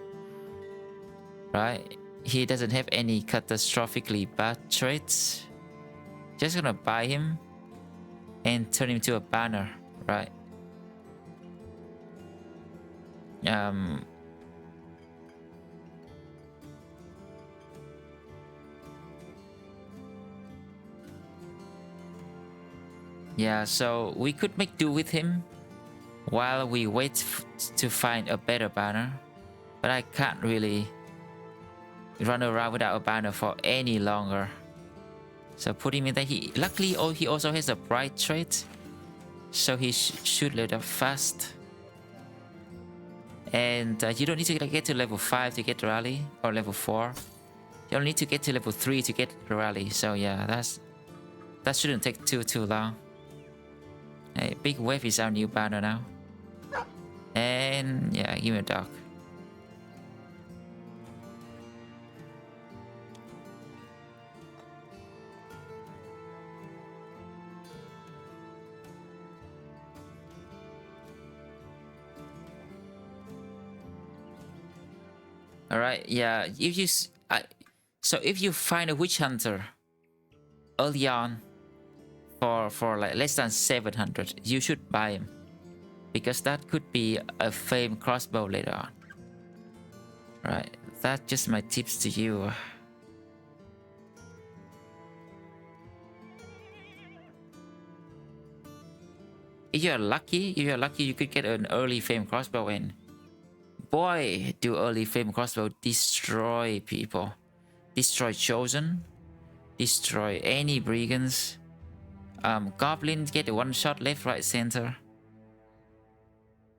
Right? He doesn't have any catastrophically bad traits. Just gonna buy him and turn him to a banner, right? Um, yeah, so we could make do with him while we wait to find a better banner. But I can't really run around without a banner for any longer. So put him in there. Luckily, he also has a bright trait, so he should level up fast. And you don't need to get to level 5 to get the rally, or level 4. You only need to get to level 3 to get the rally. So yeah, that shouldn't take too long. Hey, Big Wave is our new banner now. And yeah, give me a dog. All right, yeah. So if you find a witch hunter early on for like less than 700, you should buy him, because that could be a fame crossbow later on. Right, that's just my tips to you. If you're lucky, you could get an early fame crossbow, and boy, do early fame crossbow destroy people. Destroy chosen, destroy any brigands. Goblins get a one shot left, right, center.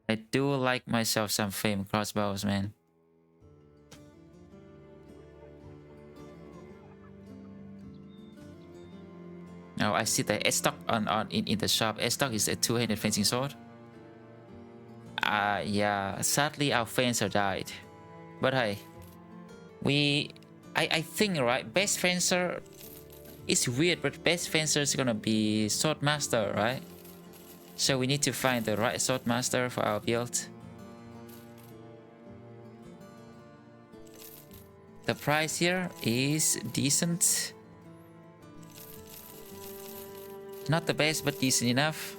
I do like myself some fame crossbows, man. Now I see the S-stock in the shop. S-stock is a two-handed fencing sword. Yeah, sadly our fencer died. But hey, I think, right, best fencer, it's weird, but best fencer is gonna be sword master, right? So we need to find the right sword master for our build. The price here is decent. Not the best, but decent enough.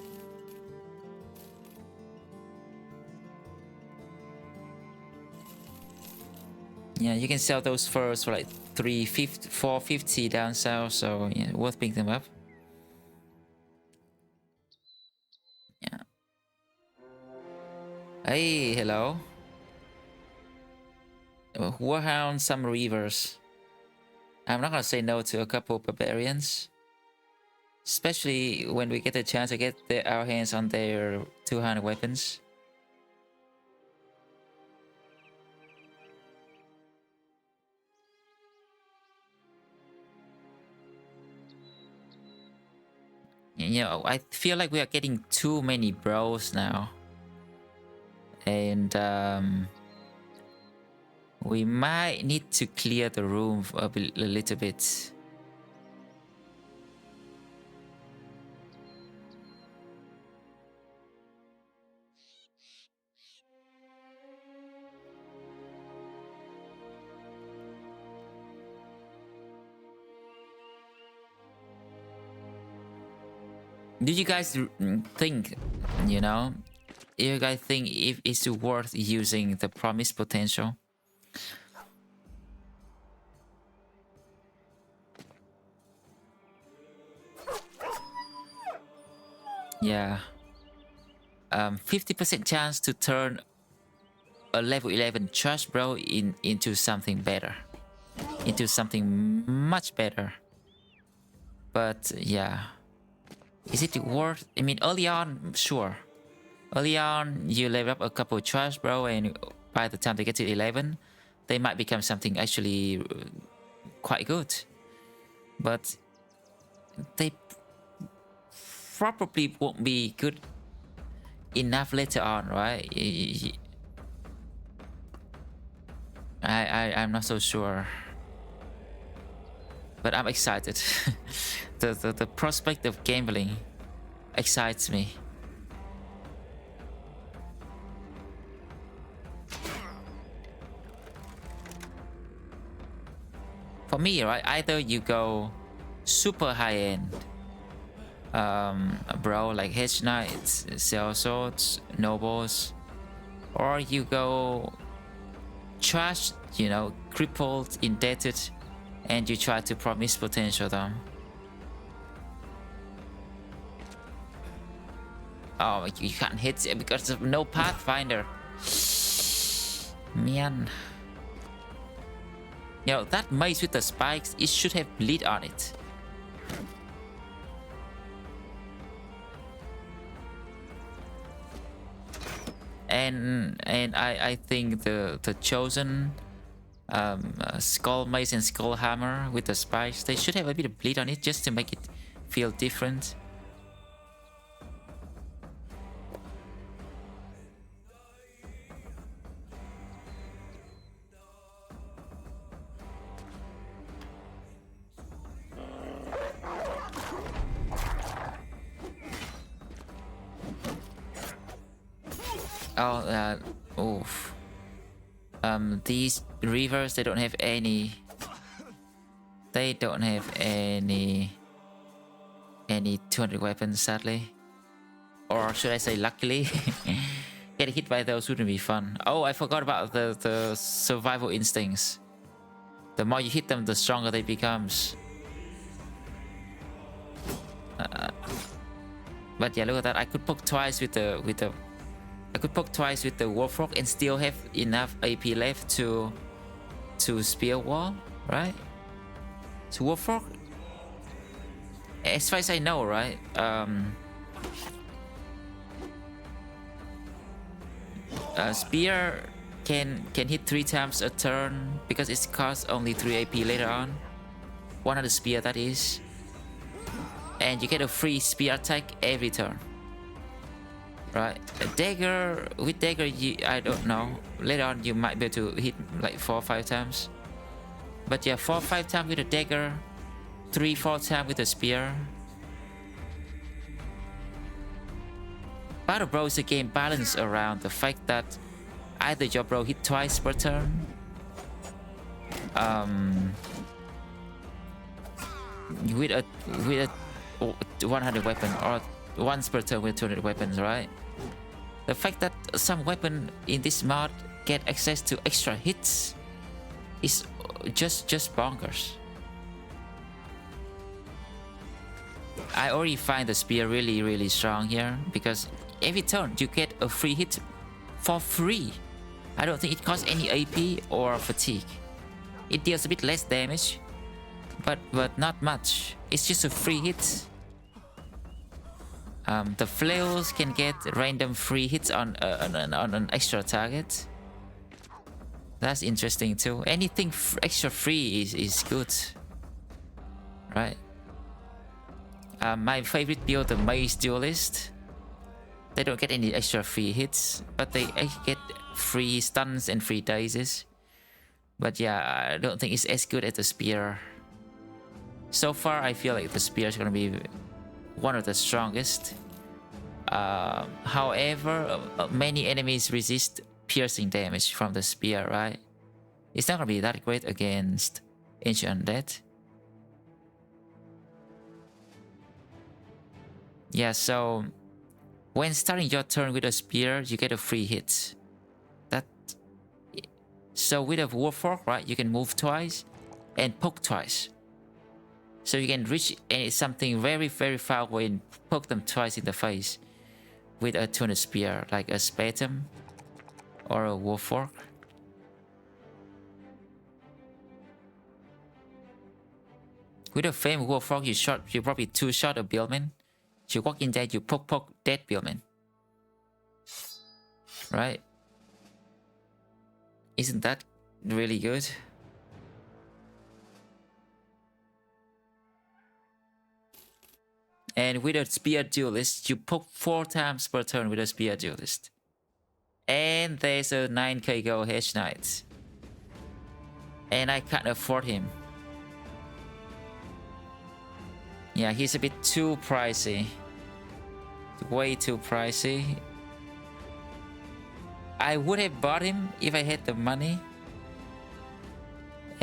Yeah, you can sell those furs for like 350, 450 down south, so yeah, worth picking them up. Yeah. Hey, hello. Warhound, some reavers. I'm not gonna say no to a couple barbarians, especially when we get the chance to get our hands on their 200 weapons. You know, I feel like we are getting too many bros now, and we might need to clear the room a little bit. Do you guys think, you know, you guys think if it's worth using the promised potential? Yeah. 50% chance to turn a level 11 trash bro into something better. Into something much better. But yeah. Is it worth? I mean, early on, sure. Early on, you level up a couple of trash bro, and by the time they get to 11, they might become something actually quite good. But they probably won't be good enough later on, right? I'm not so sure, but I'm excited. the prospect of gambling excites me. For me, right, either you go super high end, bro, like hedge knights, sell swords, nobles, Or you go trash, you know, crippled, indebted, and you try to promise potential them. Oh, you can't hit it because of no pathfinder. Man. You know, that mace with the spikes, it should have bleed on it. And I think the chosen skull mace and skull hammer with the spikes, they should have a bit of bleed on it just to make it feel different. Oh, oof. These reavers, they don't have any. They don't have any 200 weapons, sadly. Or should I say, luckily? Getting hit by those wouldn't be fun. Oh, I forgot about the survival instincts. The more you hit them, the stronger they becomes. But yeah, look at that. I could poke twice with the I could poke twice with the Warforged and still have enough AP left to spear wall, right? To Warforged, as far as I know, right? Spear can hit 3 times a turn because it costs only 3 AP later on. 100 spear, that is, and you get a free spear attack every turn. Right, a dagger, with dagger, I don't know. Later on, you might be able to hit like 4 or 5 times. But yeah, 4 or 5 times with a dagger, 3 or 4 times with a spear. Battle Bro is a game balanced around the fact that either your bro hit twice per turn, with a 100 weapon, or once per turn with 200 weapons, right? The fact that some weapon in this mod get access to extra hits is just bonkers. I already find the spear really strong here because every turn you get a free hit for free. I don't think it costs any AP or fatigue. It deals a bit less damage, but not much. It's just a free hit. The flails can get random free hits on an extra target. That's interesting too. Anything extra free is good, right? My favorite build, the Maze Duelist. They don't get any extra free hits, but they get free stuns and free dazes. But yeah, I don't think it's as good as the spear. So far, I feel like the spear is gonna be one of the strongest. However, many enemies resist piercing damage from the spear, right? It's not gonna be that great against Ancient Undead. Yeah, so when starting your turn with a spear, you get a free hit. So with a Warforged, right, you can move twice and poke twice. So you can reach something very far away and poke them twice in the face with a 200 spear, like a Spatum or a Warforged. With a Flame Warforged, you probably 2-shot a Billman. You walk in there, you poke dead Billman. Right? Isn't that really good? And with a Spear Duelist, you poke 4 times per turn with a Spear Duelist. And there's a 9k gold Hedge Knight. And I can't afford him. Yeah, he's a bit too pricey. Way too pricey. I would have bought him if I had the money.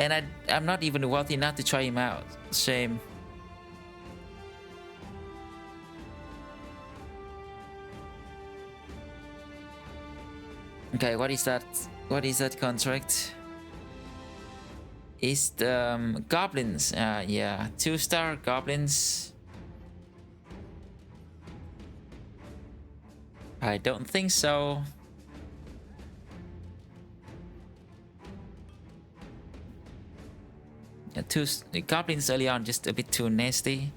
And I'm not even wealthy enough to try him out. Shame. Okay, what is that? What is that contract? Is the goblins? Yeah, 2-star goblins. I don't think so. Yeah, the goblins early on just a bit too nasty,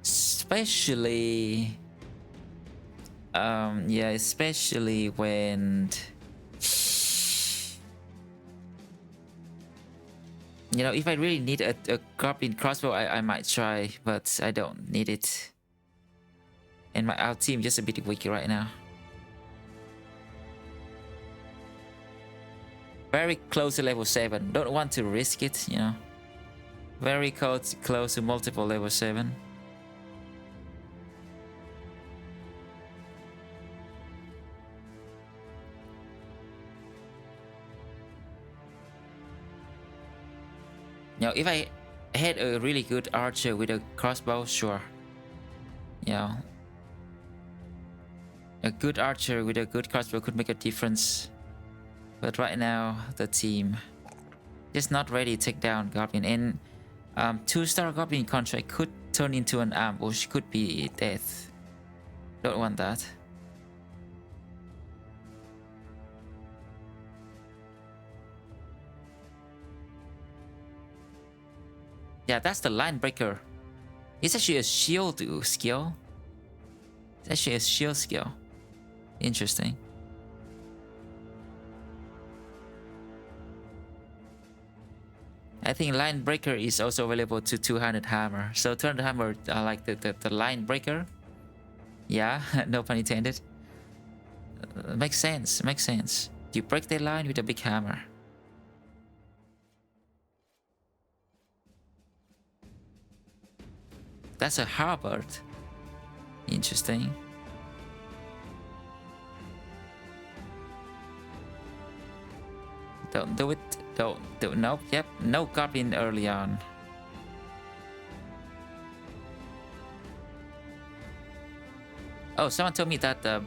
especially. Yeah, especially when. You know, if I really need a goblin crossbow, I might try, but I don't need it. And our team just a bit weak right now. Very close to level 7. Don't want to risk it, you know. Very close to multiple level 7. You know, if I had a really good archer with a crossbow, sure. You know, a good archer with a good crossbow could make a difference. But right now, the team is not ready to take down Goblin. And 2-star Goblin contract could turn into an ambush, could be death. Don't want that. Yeah, that's the line breaker. It's actually a shield skill. It's actually a shield skill. Interesting. I think line breaker is also available to 200 hammer. So 200 hammer are like the line breaker. Yeah, no pun intended. Makes sense, makes sense. You break the line with a big hammer. That's a halberd. Interesting. Don't do it. Don't do. Nope. Yep. No goblin early on. Oh, someone told me that the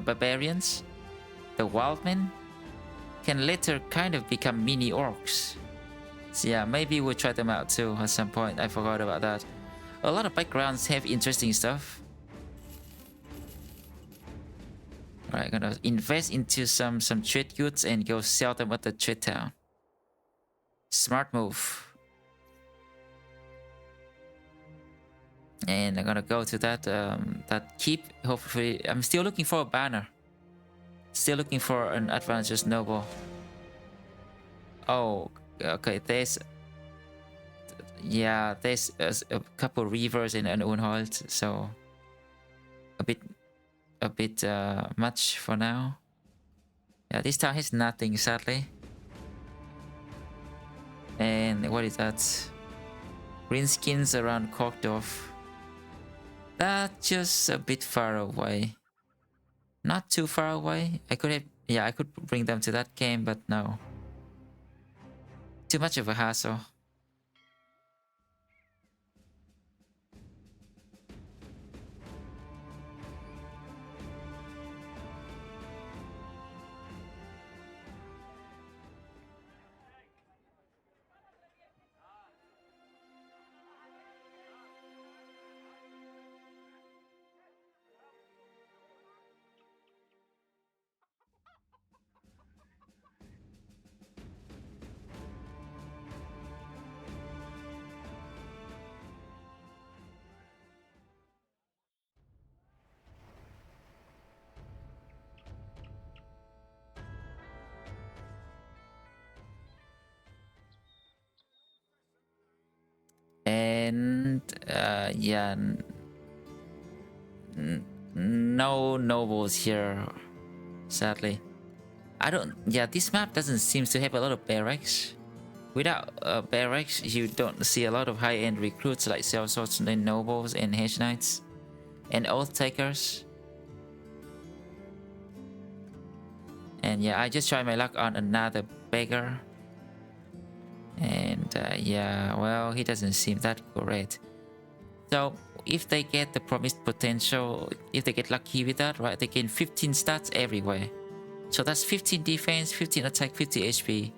barbarians, the wildmen, can later kind of become mini orcs. So yeah, maybe we'll try them out too at some point. I forgot about that. A lot of backgrounds have interesting stuff. Alright, gonna invest into some trade goods and go sell them at the trade town. Smart move. And I'm gonna go to that keep. Hopefully, I'm still looking for a banner. Still looking for an advantageous noble. Oh, okay. There's a couple rivers in an Unhold, so a bit much for now. Yeah, this town has nothing, sadly. And what is that? Green skins around Korkdorf. That's just a bit far away. Not too far away. I could bring them to that game, but no. Too much of a hassle. And yeah, no nobles here, sadly. I don't. Yeah, this map doesn't seem to have a lot of barracks. Without barracks, you don't see a lot of high-end recruits like sellswords and nobles and hedge knights and oath takers. And yeah, I just tried my luck on another beggar. And yeah, well, he doesn't seem that great. So if they get the promised potential, if they get lucky with that, right, they gain 15 stats everywhere. So that's 15 defense, 15 attack, 50 HP.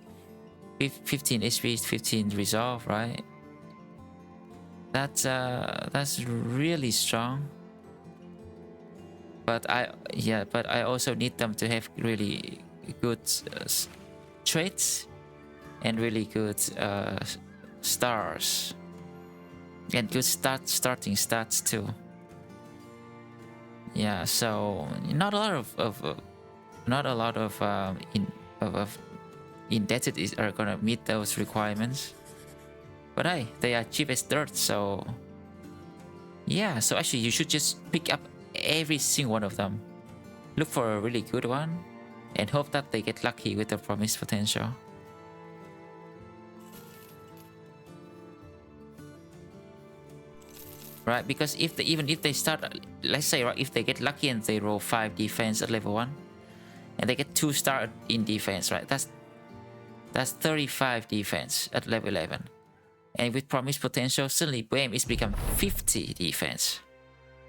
15 HP, 15 resolve, right? That's really strong. But I also need them to have really good traits and really good stars and good starting stats too. Yeah, so not a lot of indebted are gonna meet those requirements. But hey, they are cheap as dirt, so yeah. So actually, you should just pick up every single one of them. Look for a really good one, and hope that they get lucky with the promised potential. Right, because even if they start, let's say, right, if they get lucky and they roll 5 defense at level 1, and they get 2 star in defense, right? That's 35 defense at level 11. And with promised potential, suddenly bam, it's become 50 defense.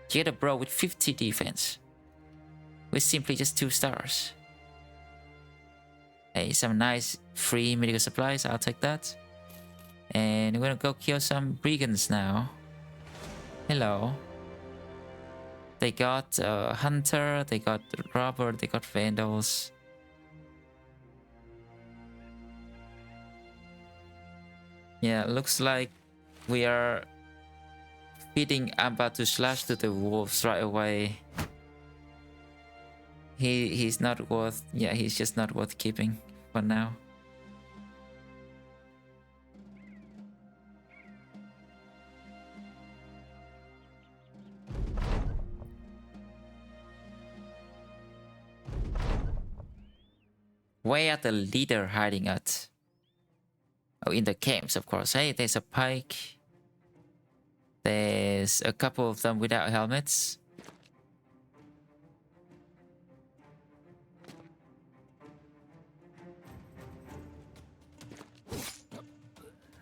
You get a bro with 50 defense. With simply just 2 stars. Hey, some nice free medical supplies, I'll take that. And we're gonna go kill some brigands now. Hello. They got Hunter, they got Robber, they got Vandals. Yeah, looks like we are feeding Amba to slash to the wolves right away. He's not worth, yeah, he's just not worth keeping for now. Where are the leader hiding at? Oh, in the camps, of course. Hey, there's a pike. There's a couple of them without helmets.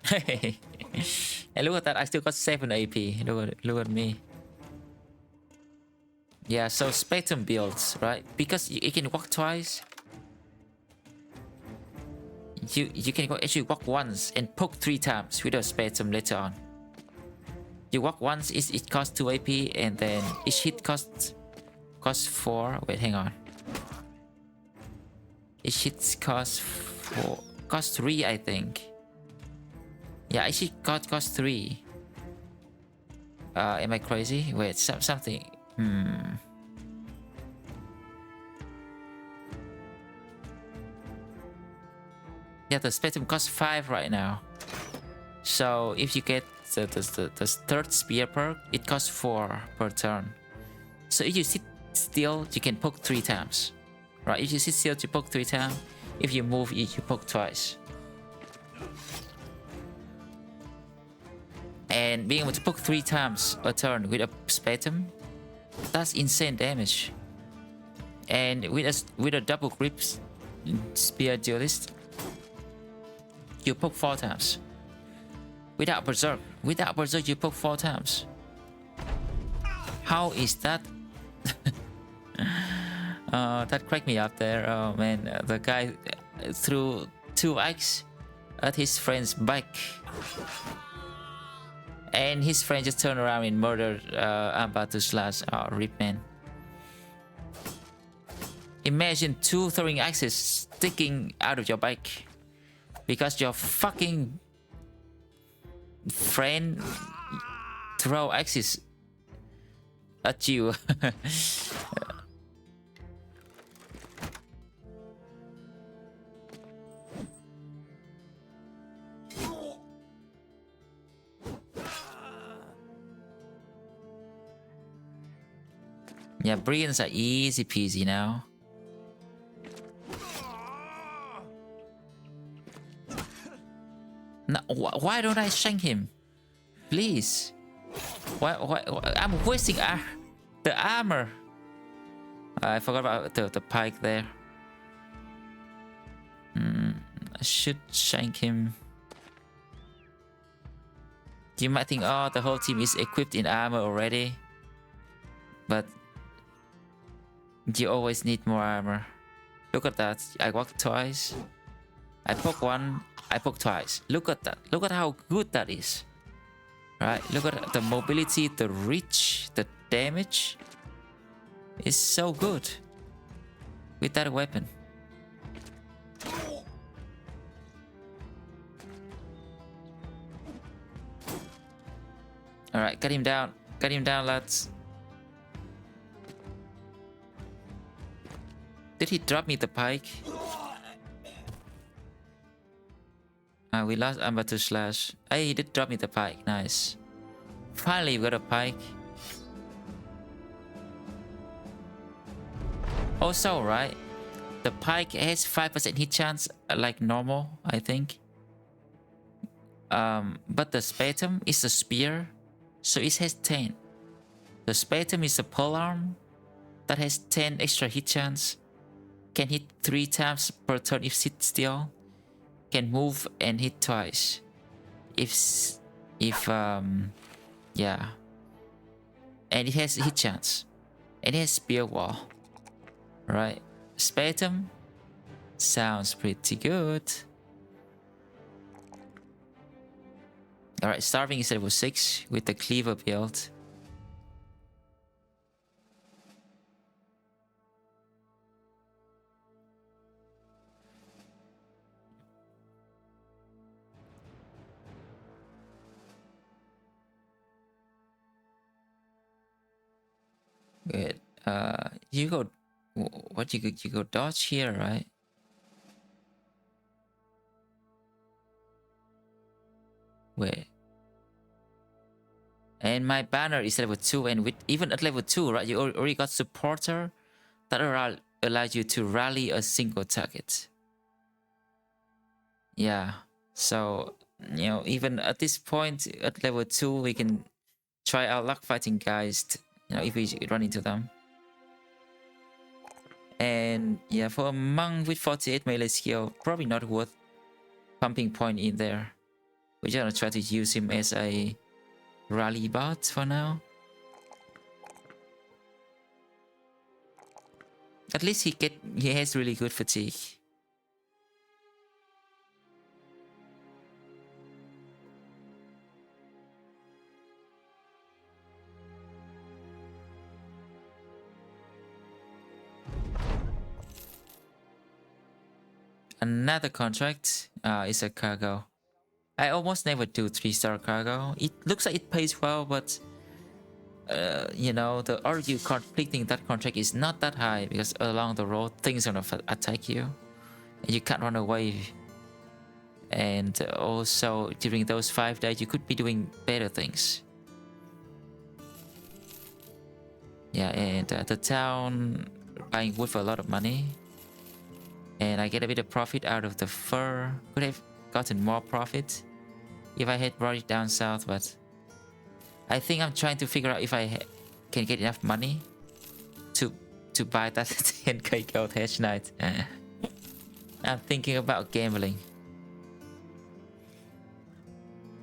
Hey, look at that. I still got 7 AP. Look at me. Yeah, so Spectrum builds, right? Because you can walk twice. You can actually walk once and poke 3 times with a Spectrum later on. You walk once, it costs 2 AP, and then each hit costs 4. Wait, hang on. Each hit costs 3, I think. Yeah, each hit costs 3. Am I crazy? Wait, something. Yeah, the Spectrum costs 5 right now. So if you get the 3rd spear perk, it costs 4 per turn. So if you sit still, you can poke 3 times. Right? If you sit still, you poke 3 times. If you move, you poke twice. And being able to poke 3 times a turn with a Spectrum, that's insane damage. And with a double grip spear duelist, you poke 4 times. Without Berserk, you poke 4 times. How is that? That cracked me up there. Oh man, the guy threw 2 eggs at his friend's back. And his friend just turned around and murdered Amba to slash. Oh, rip, man. Imagine 2 throwing axes sticking out of your back because your fucking friend throw axes at you. Yeah, brigands are easy peasy now. No, why don't I shank him? Please. Why I'm wasting the armor. I forgot about the pike there. I should shank him. You might think, oh, the whole team is equipped in armor already. But you always need more armor. Look at that. I walked twice. I poke one. I poke twice. Look at that. Look at how good that is. Right? Look at the mobility, the reach, the damage. It's so good with that weapon. Alright, cut him down. Cut him down, lads. Did he drop me the pike? We lost Amber to slash. Hey, he did drop me the pike. Nice. Finally, we got a pike. Also, right? The pike has 5% hit chance, like normal, I think. But the Spatum is a spear, so it has 10. The Spatum is a polearm that has 10 extra hit chance. Can hit 3 times per turn if sit still. Can move and hit twice. Yeah. And it has hit chance. And it has spear wall. Right. Spatum sounds pretty good. Alright, Starving is level 6 with the Cleaver build. Good. You go. What you go dodge here, right? Wait. And my banner is level 2, and with even at level 2, right? You already got supporter that allows you to rally a single target. Yeah. So you know, even at this point at level 2, we can try our luck fighting guys. You know, if we run into them. And yeah, for a monk with 48 melee skill, probably not worth pumping point in there. We're just gonna try to use him as a rally bot for now. At least he has really good fatigue. Another contract is a cargo. I almost never do 3-star cargo. It looks like it pays well, but you know, the RU completing that contract is not that high because along the road things are gonna attack you and you can't run away. And also during those 5 days you could be doing better things. Yeah, and the town buying wood for a lot of money. And I get a bit of profit out of the fur. Could have gotten more profit if I had brought it down south, but I think I'm trying to figure out if I can get enough money to buy that 10k gold Hedge Knight. I'm thinking about gambling.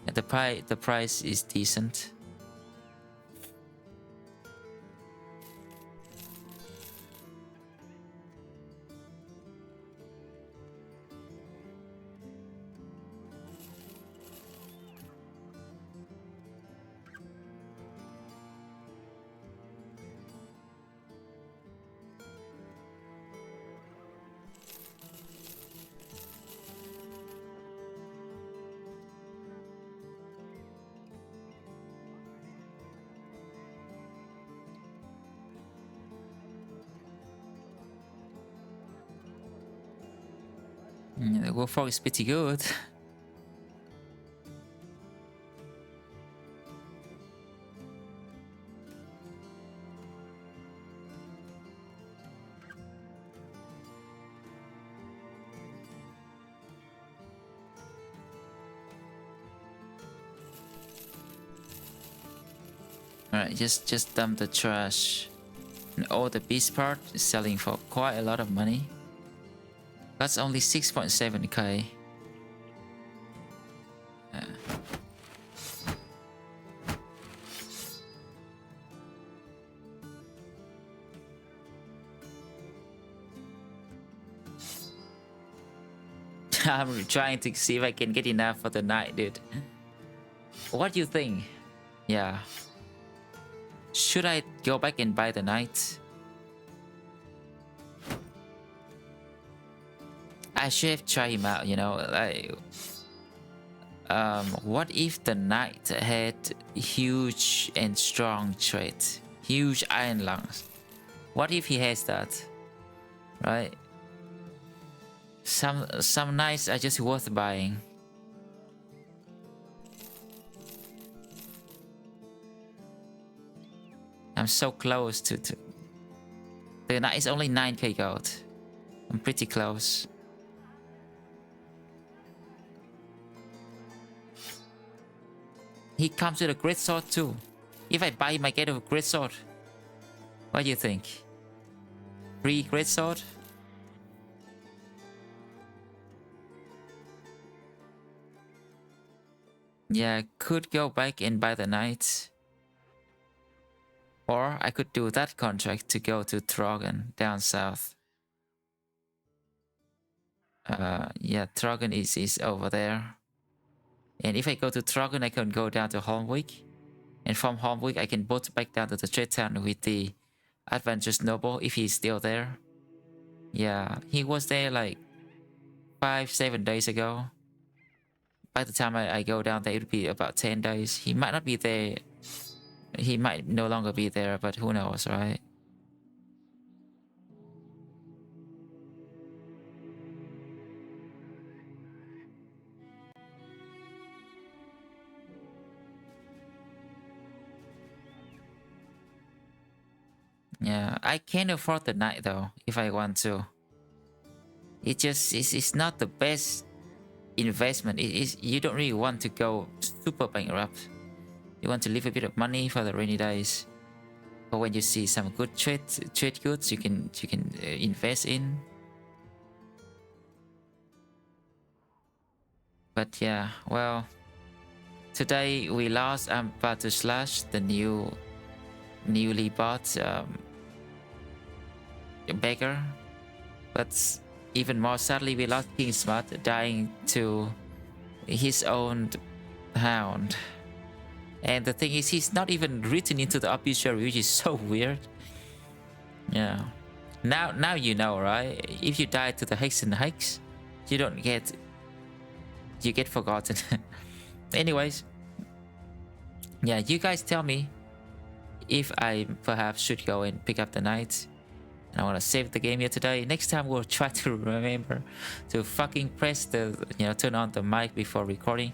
And the price is decent. The Warfrog is pretty good. Alright, just dump the trash. And all the beast part is selling for quite a lot of money. That's only 6.7k. I'm trying to see if I can get enough for the night, dude. What do you think? Yeah. Should I go back and buy the night? I should have tried him out, you know, like what if the knight had huge and strong trait, huge iron lungs? What if he has that, right? Some knights are just worth buying. I'm so close to the knight is only 9k gold. I'm pretty close. He comes with a great sword too. If I buy him, I get a great sword. What do you think? Free great sword? Yeah, could go back and buy the knight. Or I could do that contract to go to Trogan down south. Yeah, Trogan is over there. And if I go to Trogan, I can go down to Holmwick. And from Holmwick, I can boat back down to the trade town with the adventurous noble if he's still there. Yeah, he was there like 5-7 days ago. By the time I go down there, it would be about 10 days. He might not be there. He might no longer be there, but who knows, right? Yeah, I can afford the night though, if I want to. It just it's not the best investment. It is, you don't really want to go super bankrupt. You want to leave a bit of money for the rainy days. But when you see some good trade goods, you can invest in. But yeah, well, today we lost Batu Slash, the newly bought beggar. But even more sadly, we lost King Smart, dying to his own hound. And the thing is, he's not even written into the obituary, which is so weird. Yeah. Now you know, right? If you die to the Hexen Hex, you don't get... You get forgotten. Anyways. Yeah, you guys tell me if I perhaps should go and pick up the knight. And I want to save the game here today. Next time we'll try to remember to fucking press the, turn on the mic before recording.